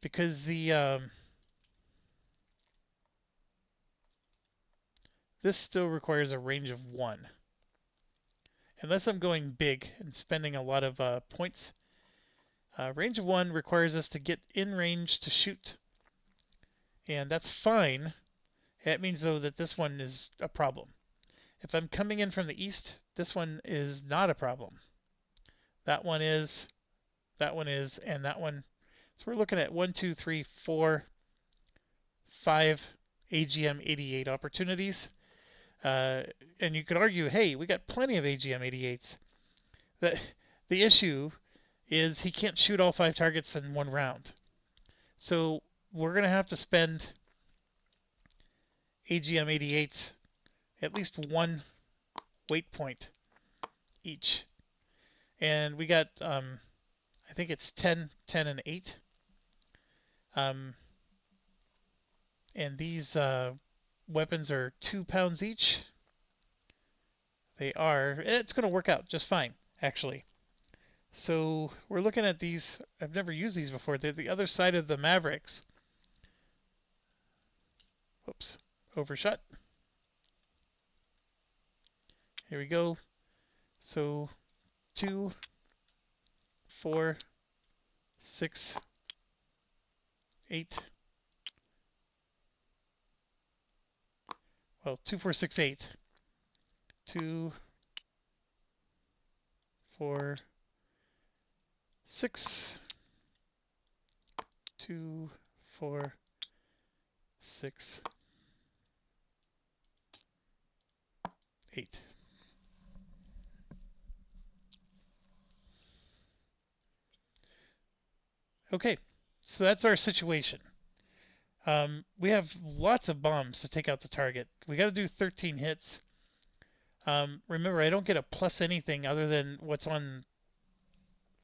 Because the this still requires a range of 1. Unless I'm going big and spending a lot of points. Range of 1 requires us to get in range to shoot. And that's fine. That means, though, that this one is a problem. If I'm coming in from the east, this one is not a problem. That one is, and that one. So we're looking at 1, 2, 3, 4, 5 AGM-88 opportunities. And you could argue, hey, we got plenty of AGM-88s. The issue is he can't shoot all 5 targets in one round. So we're going to have to spend AGM 88s at least one weight point each. And we got, I think it's 10, 10, and 8. And these weapons are 2 pounds each. They are. It's going to work out just fine, actually. So we're looking at these. I've never used these before. They're the other side of the Mavericks. Whoops. Overshot. Here we go. So 2, 4, 6, 8. Well, 2, 4, 6, 8. 2, 4, 6. 2, 4, 6, 8. Okay, so that's our situation. We have lots of bombs to take out the target. We got to do 13 hits. Remember, I don't get a plus anything other than what's on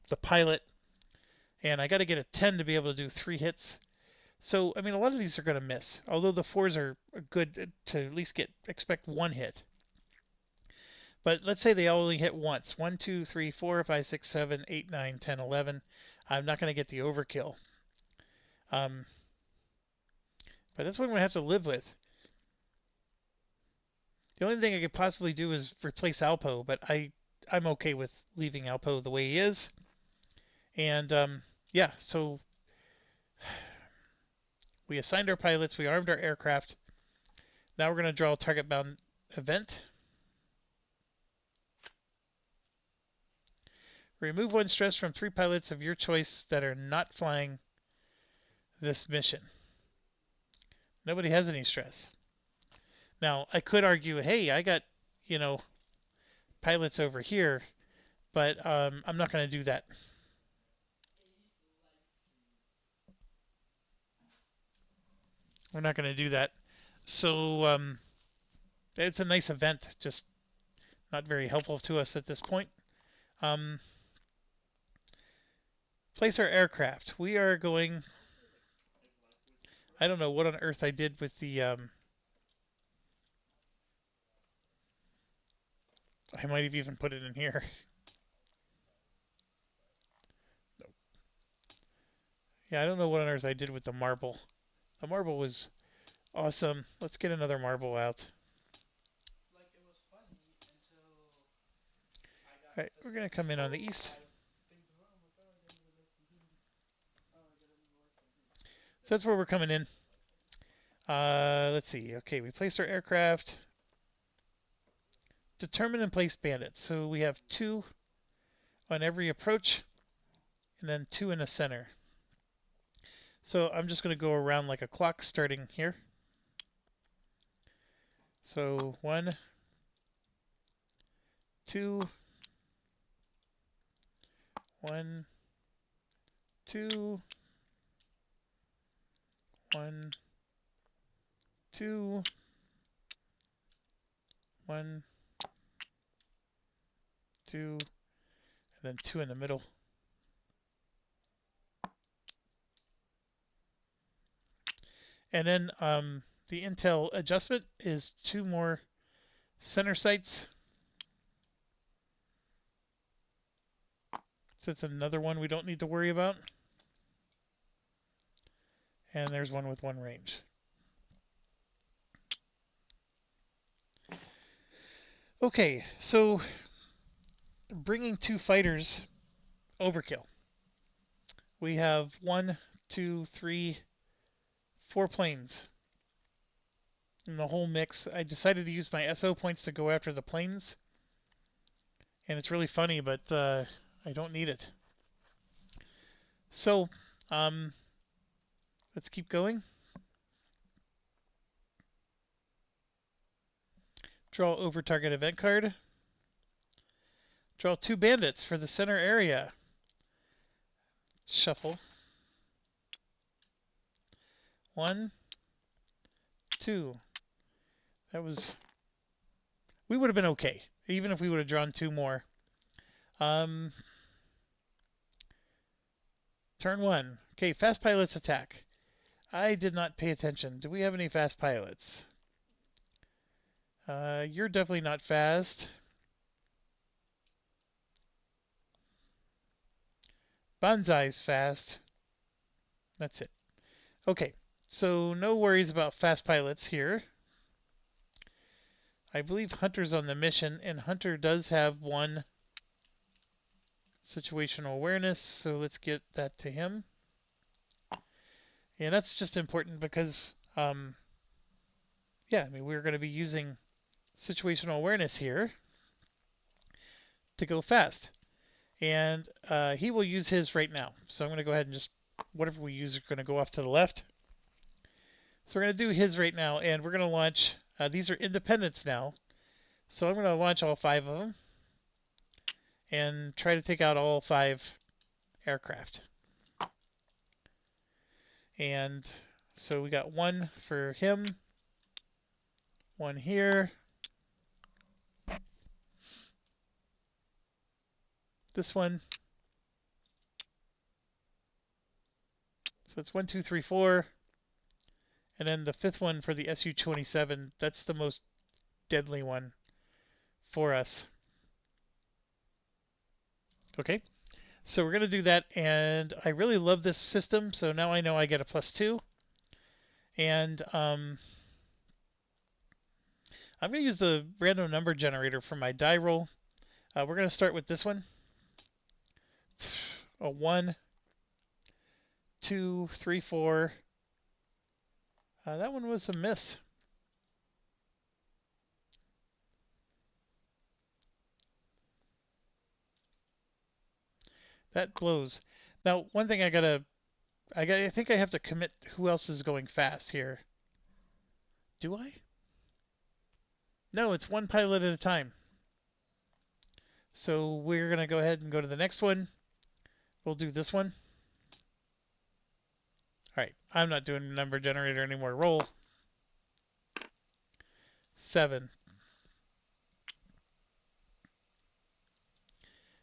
the pilot, and I got to get a 10 to be able to do 3 hits. So, I mean, a lot of these are going to miss, although the 4s are good to at least expect 1 hit. But let's say they only hit once. 1, 2, 3, 4, 5, 6, 7, 8, 9, 10, 11. I'm not going to get the overkill. But that's what I'm going to have to live with. The only thing I could possibly do is replace Alpo, but I'm okay with leaving Alpo the way he is. And yeah, so we assigned our pilots, we armed our aircraft. Now we're going to draw a target-bound event. Remove 1 stress from 3 pilots of your choice that are not flying this mission. Nobody has any stress. Now, I could argue, hey, I got, pilots over here, but I'm not going to do that. We're not going to do that. So it's a nice event, just not very helpful to us at this point. Place our aircraft. We are going... I don't know what on earth I did with the... I might have even put it in here. Nope. Yeah, I don't know what on earth I did with the marble. The marble was awesome. Let's get another marble out. Alright, we're going to come in on the east. So that's where we're coming in. Let's see. Okay, we placed our aircraft. Determine and place bandits. So we have 2 on every approach, and then 2 in the center. So I'm just going to go around like a clock starting here. So 1, 2, 1, 2, 1, 2, 1, 2, and then 2 in the middle. And then the intel adjustment is 2 more center sites. So it's another one we don't need to worry about. And there's one with 1 range. Okay, so bringing 2 fighters, overkill. We have 1, 2, 3, 4 planes in the whole mix. I decided to use my SO points to go after the planes. And it's really funny, but I don't need it. So, let's keep going. Draw over target event card. Draw 2 bandits for the center area. Shuffle. 1, 2. That was... We would have been okay, even if we would have drawn 2 more. Turn 1. Okay, fast pilots attack. I did not pay attention. Do we have any fast pilots? You're definitely not fast. Banzai's fast. That's it. Okay, so no worries about fast pilots here. I believe Hunter's on the mission, and Hunter does have 1 situational awareness, so let's get that to him. And that's just important because, yeah, I mean, we're going to be using situational awareness here to go fast. And he will use his right now. So I'm going to go ahead and just, whatever we use is going to go off to the left. So we're going to do his right now, and we're going to launch, these are independents now. So I'm going to launch all 5 of them and try to take out all 5 aircraft. And so we got 1 for him, 1 here, this one. So it's 1, 2, 3, 4. And then the 5th one for the Su-27, that's the most deadly one for us. Okay, so we're going to do that, and I really love this system, so now I know I get a +2. And I'm going to use the random number generator for my die roll. We're going to start with this one. A 1, 2, 3, 4. That one was a miss. That blows. Now, one thing I think I have to commit who else is going fast here. Do I? No, it's 1 pilot at a time. So we're going to go ahead and go to the next one. We'll do this one. All right, I'm not doing number generator anymore. Roll. 7.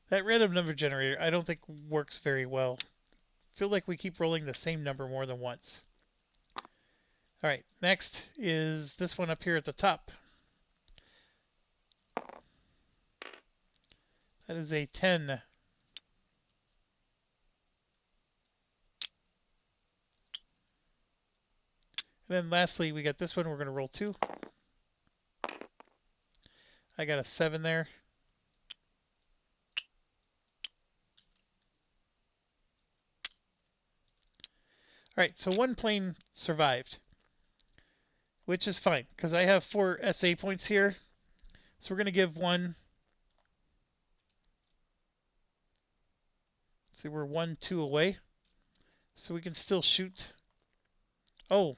That random number generator I don't think works very well. I feel like we keep rolling the same number more than once. All right, next is this one up here at the top. That is a 10. And then lastly, we got this one. We're going to roll 2. I got a 7 there. All right, so 1 plane survived, which is fine because I have 4 SA points here. So we're going to give 1. See, we're 1, 2 away. So we can still shoot. Oh,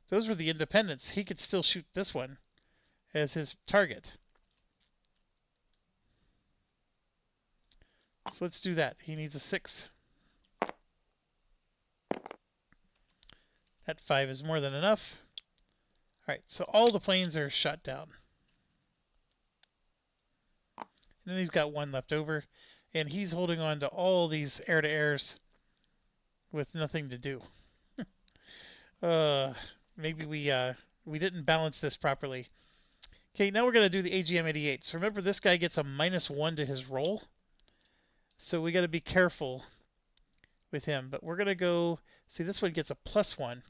those were the independents. He could still shoot this one as his target. So let's do that. He needs a 6. That 5 is more than enough. All right, so all the planes are shot down. And then he's got 1 left over, and he's holding on to all these air-to-airs with nothing to do. Maybe we didn't balance this properly. Okay, now we're going to do the AGM-88. So remember, this guy gets a -1 to his roll. So we got to be careful with him. But we're going to go... See, this one gets a +1.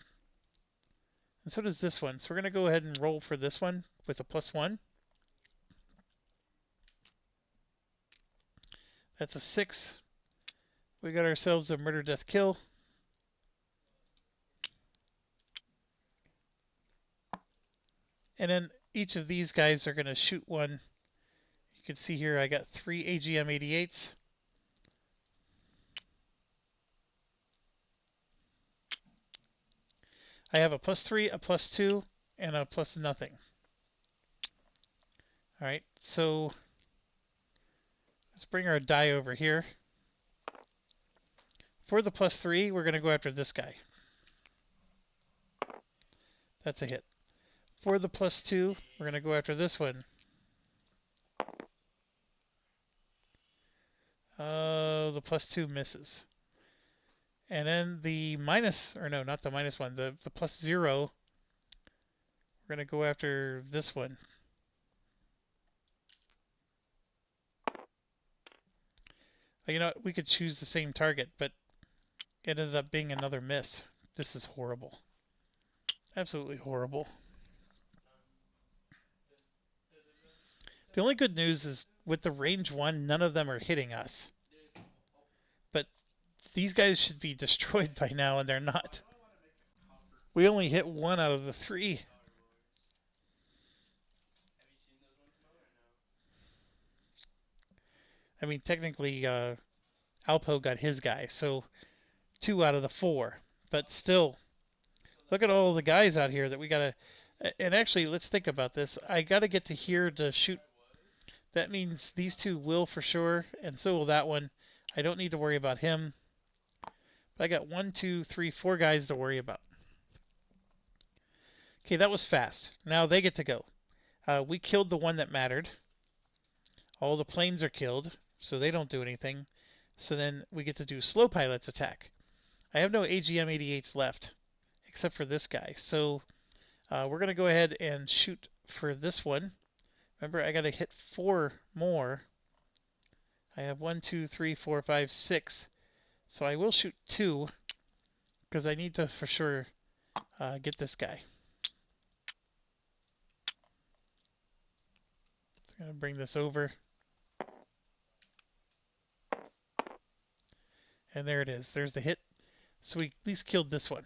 And so does this one. So we're going to go ahead and roll for this one with a +1. That's a 6. We got ourselves a murder, death, kill. And then each of these guys are going to shoot 1. You can see here I got 3 AGM-88s. I have a +3, a +2, and a +0. All right, so let's bring our die over here. For the +3, we're going to go after this guy. That's a hit. For the +2, we're going to go after this one. The +2 misses. And then the minus, or no, not the -1, the +0, we're going to go after this one. You know, we could choose the same target, but it ended up being another miss. This is horrible. Absolutely horrible. The only good news is with the range 1, none of them are hitting us. But these guys should be destroyed by now, and they're not. We only hit 1 out of the 3. I mean, technically, Alpo got his guy, so 2 out of the 4. But still, look at all the guys out here that we gotta. And actually, let's think about this. I gotta get to here to shoot. That means these 2 will for sure, and so will that one. I don't need to worry about him. But I got 1, 2, 3, 4 guys to worry about. Okay, that was fast. Now they get to go. We killed the one that mattered. All the planes are killed, so they don't do anything. So then we get to do slow pilot's attack. I have no AGM-88s left, except for this guy. So we're going to go ahead and shoot for this one. Remember, I got to hit 4 more. I have 1, 2, 3, 4, 5, 6. So I will shoot 2, because I need to for sure get this guy. I'm going to bring this over. And there it is. There's the hit. So we at least killed this one.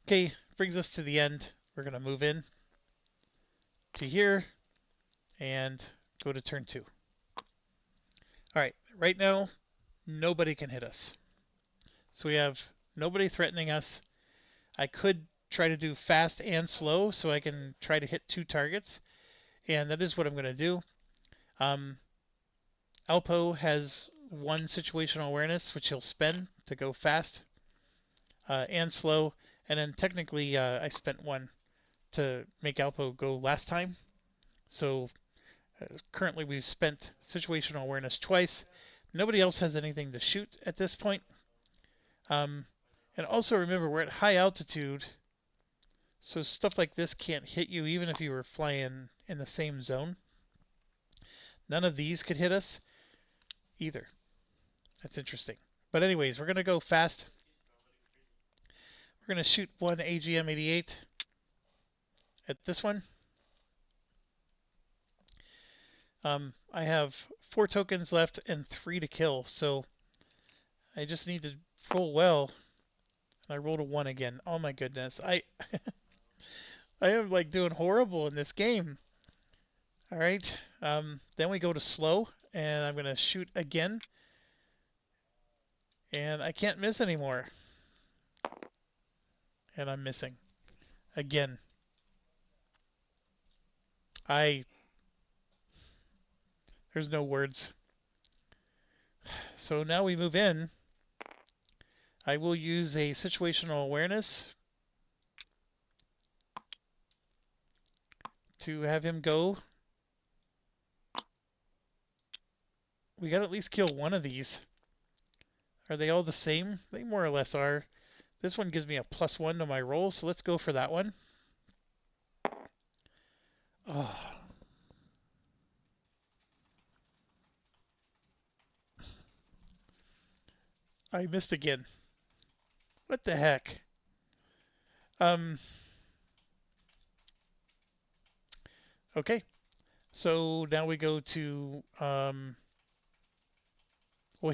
Okay, brings us to the end. We're going to move in to here and go to turn 2. Alright, right now, nobody can hit us. So we have nobody threatening us. I could try to do fast and slow so I can try to hit 2 targets. And that is what I'm going to do. Alpo has 1 situational awareness, which he'll spend to go fast and slow. And then technically I spent 1 to make Alpo go last time. So currently we've spent situational awareness twice. Nobody else has anything to shoot at this point. And also remember, we're at high altitude, so stuff like this can't hit you even if you were flying in the same zone. None of these could hit us either. That's interesting. But anyways, we're going to go fast. We're going to shoot 1 AGM-88 at this one. I have 4 tokens left and 3 to kill, so I just need to roll well. And I rolled a 1 again. Oh my goodness. I am like doing horrible in this game. Alright. Then we go to slow, and I'm going to shoot again. And I can't miss anymore. And I'm missing. Again. There's no words. So now we move in. I will use a situational awareness to have him go. We got to at least kill 1 of these. Are they all the same? They more or less are. This one gives me a +1 to my roll, so let's go for that one. Oh. I missed again. What the heck? Okay. So now we go to well,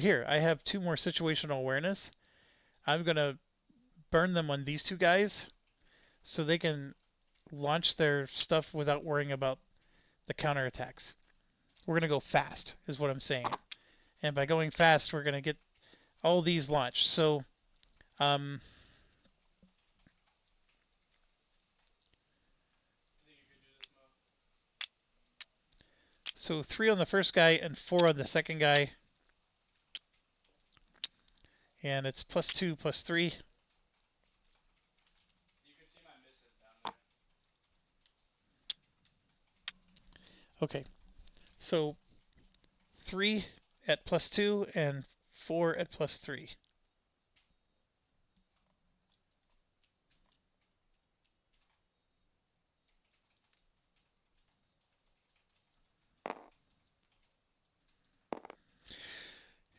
here I have 2 more situational awareness. I'm gonna burn them on these 2 guys so they can launch their stuff without worrying about the counterattacks. We're gonna go fast, is what I'm saying. And by going fast, we're gonna get all these launched. So so 3 on the first guy and 4 on the second guy. And it's +2, +3. Okay, so 3 at +2 and 4 at +3.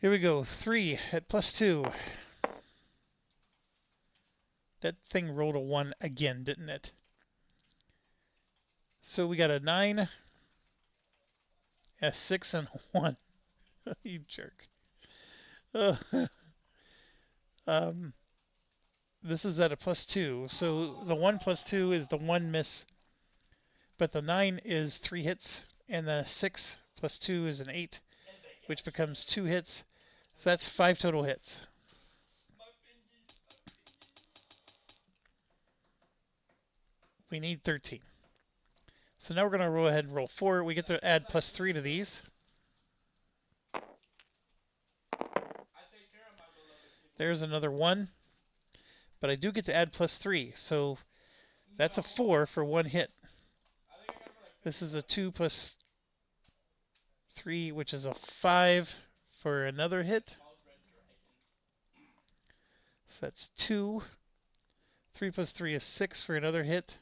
Here we go. 3 at +2. That thing rolled a 1 again, didn't it? So we got a 9, a 6, and a 1. You jerk. um, this is at a +2. So the 1 +2 is the 1 miss. But the 9 is 3 hits. And then a 6 +2 is an 8, which becomes 2 hits. So that's 5 total hits. We need 13. So now we're going to roll ahead and roll 4. We get to add +3 to these. There's another 1. But I do get to add +3. So that's a 4 for 1 hit. This is a 2 + 3, which is a 5 for another hit. So that's 2. 3 + 3 is 6 for another hit.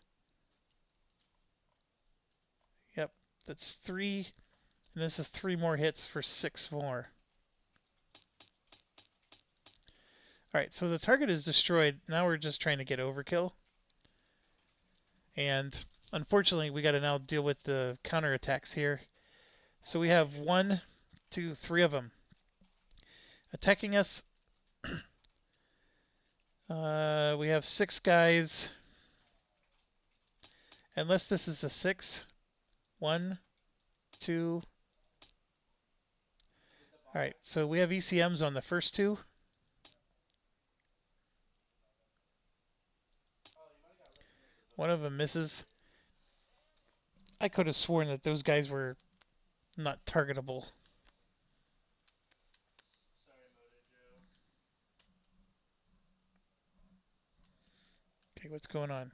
Yep, that's 3. And this is 3 more hits for 6 more. Alright, so the target is destroyed. Now we're just trying to get overkill. And unfortunately, we got to now deal with the counterattacks here. So we have 1, 2, 3 of them attacking us. We have 6 guys. Unless this is a 6. 1, 2. Alright, so we have ECMs on the first 2. One of them misses. I could have sworn that those guys were not targetable. Okay, what's going on?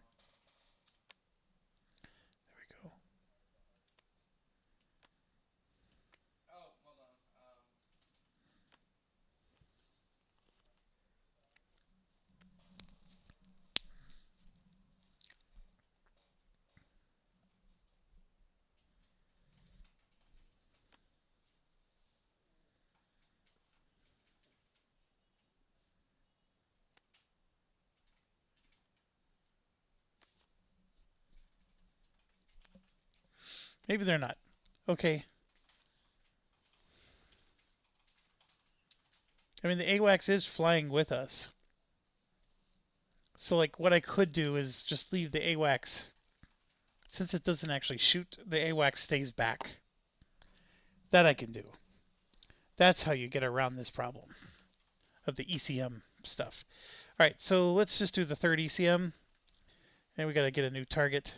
There we go. Maybe they're not. Okay. I mean, the AWACS is flying with us. So, like, what I could do is just leave the AWACS. Since it doesn't actually shoot, the AWACS stays back. That I can do. That's how you get around this problem of the ECM stuff. Alright, so let's just do the third ECM. And we got to get a new target.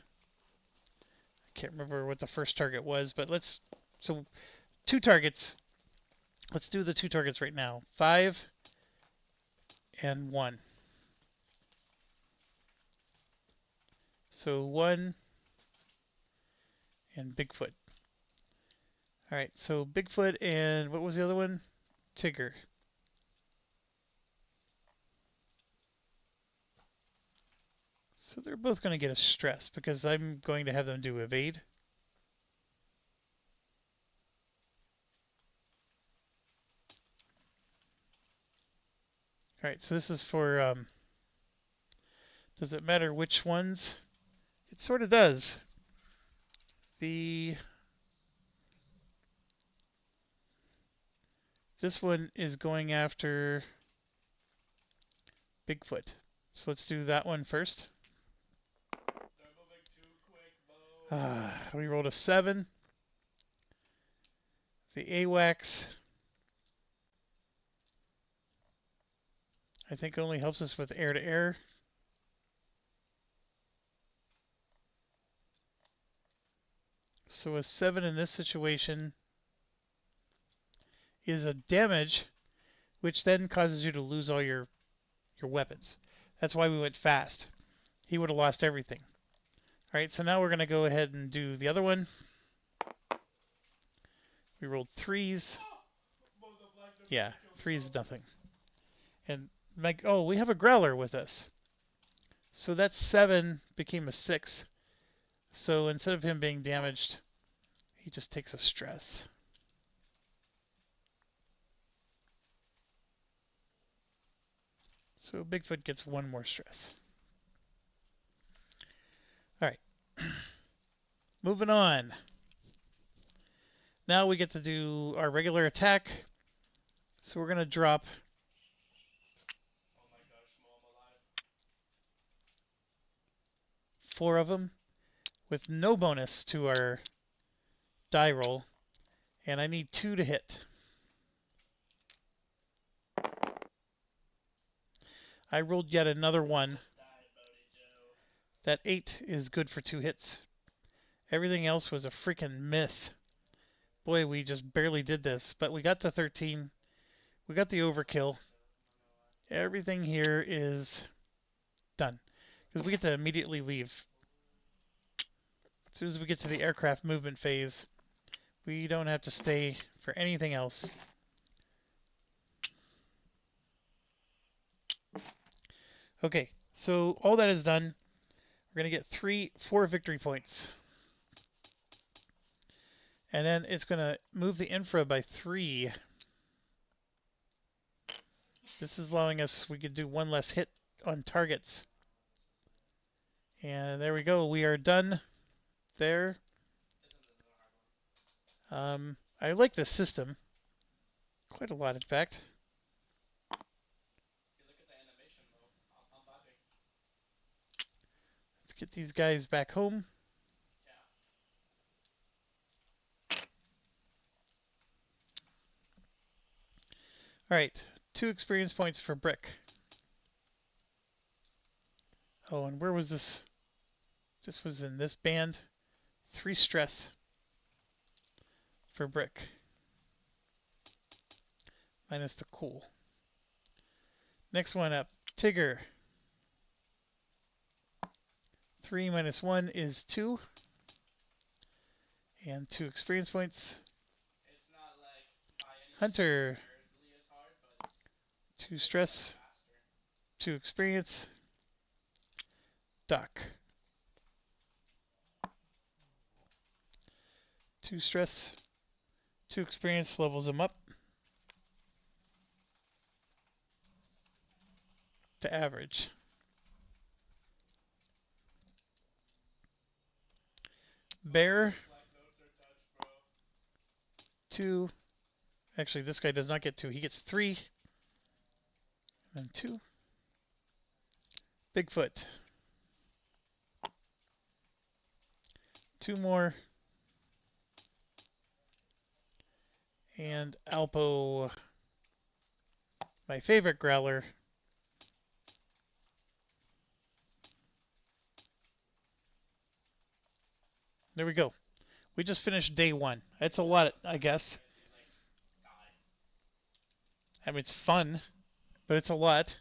I can't remember what the first target was, but let's... So, 2 targets. Let's do the 2 targets right now. 5 and 1. So 1 and Bigfoot. Alright, so Bigfoot and what was the other one? Tigger. So they're both going to get a stress because I'm going to have them do evade. Alright, so this is for, does it matter which ones? It sort of does. This one is going after Bigfoot. So let's do that one first. We rolled a 7. The AWACS, I think, only helps us with air-to-air. So a 7 in this situation is a damage, which then causes you to lose all your weapons. That's why we went fast. He would have lost everything. Alright, so now we're going to go ahead and do the other one. We rolled threes. Yeah, threes nothing. And oh, we have a growler with us. So that 7 became a 6. So instead of him being damaged, he just takes a stress. So Bigfoot gets 1 more stress. All right. Moving on. Now we get to do our regular attack. So we're going to drop 4 of them with no bonus to our die roll. And I need 2 to hit. I rolled yet another 1. That 8 is good for 2 hits. Everything else was a freaking miss. Boy, we just barely did this. But we got the 13. We got the overkill. Everything here is done. Because we get to immediately leave. As soon as we get to the aircraft movement phase, we don't have to stay for anything else. Okay, so all that is done. We're going to get 4 victory points. And then it's going to move the infra by 3. This is allowing us, we could do 1 less hit on targets. And there we go. We are done there. I like this system. Quite a lot, in fact. Let's get these guys back home. All right, 2 experience points for Brick. Oh, and where was this? This was in this band. 3 stress for Brick. Minus the cool. Next one up, Tigger. 3 minus 1 is 2. And 2 experience points. Hunter. 2 stress. 2 experience. Doc. 2 stress. 2 experience levels him up to average. Bear. 2. Actually, this guy does not get 2. He gets 3. And 2. Bigfoot. 2 more. And Alpo, my favorite growler. There we go. We just finished day 1. That's a lot, I guess. I mean, it's fun, but it's a lot.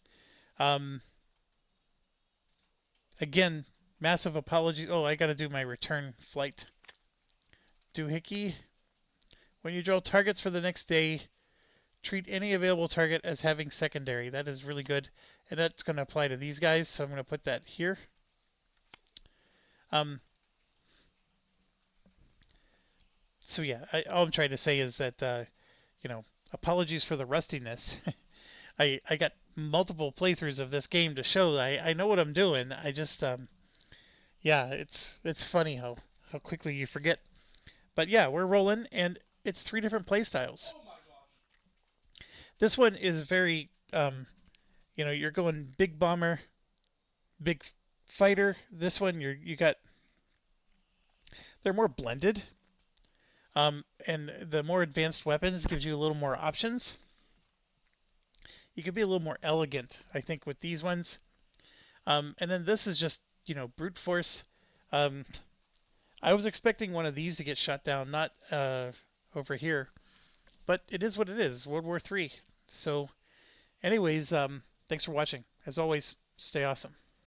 Again, massive apologies. Oh, I got to do my return flight. Doohickey. When you draw targets for the next day, treat any available target as having secondary. That is really good. And that's going to apply to these guys, so I'm going to put that here. So yeah, all I'm trying to say is that, you know, apologies for the rustiness. I got multiple playthroughs of this game to show I know what I'm doing. I just, yeah, it's funny how quickly you forget. But yeah, we're rolling, and it's 3 different play styles. Oh my gosh. This one is very, you know, you're going big bomber, big fighter. This one you got, they're more blended. And the more advanced weapons gives you a little more options. You could be a little more elegant, I think, with these ones. And then this is just, you know, brute force. I was expecting one of these to get shot down, not over here. But it is what it is, World War III. So anyways, thanks for watching. As always, stay awesome.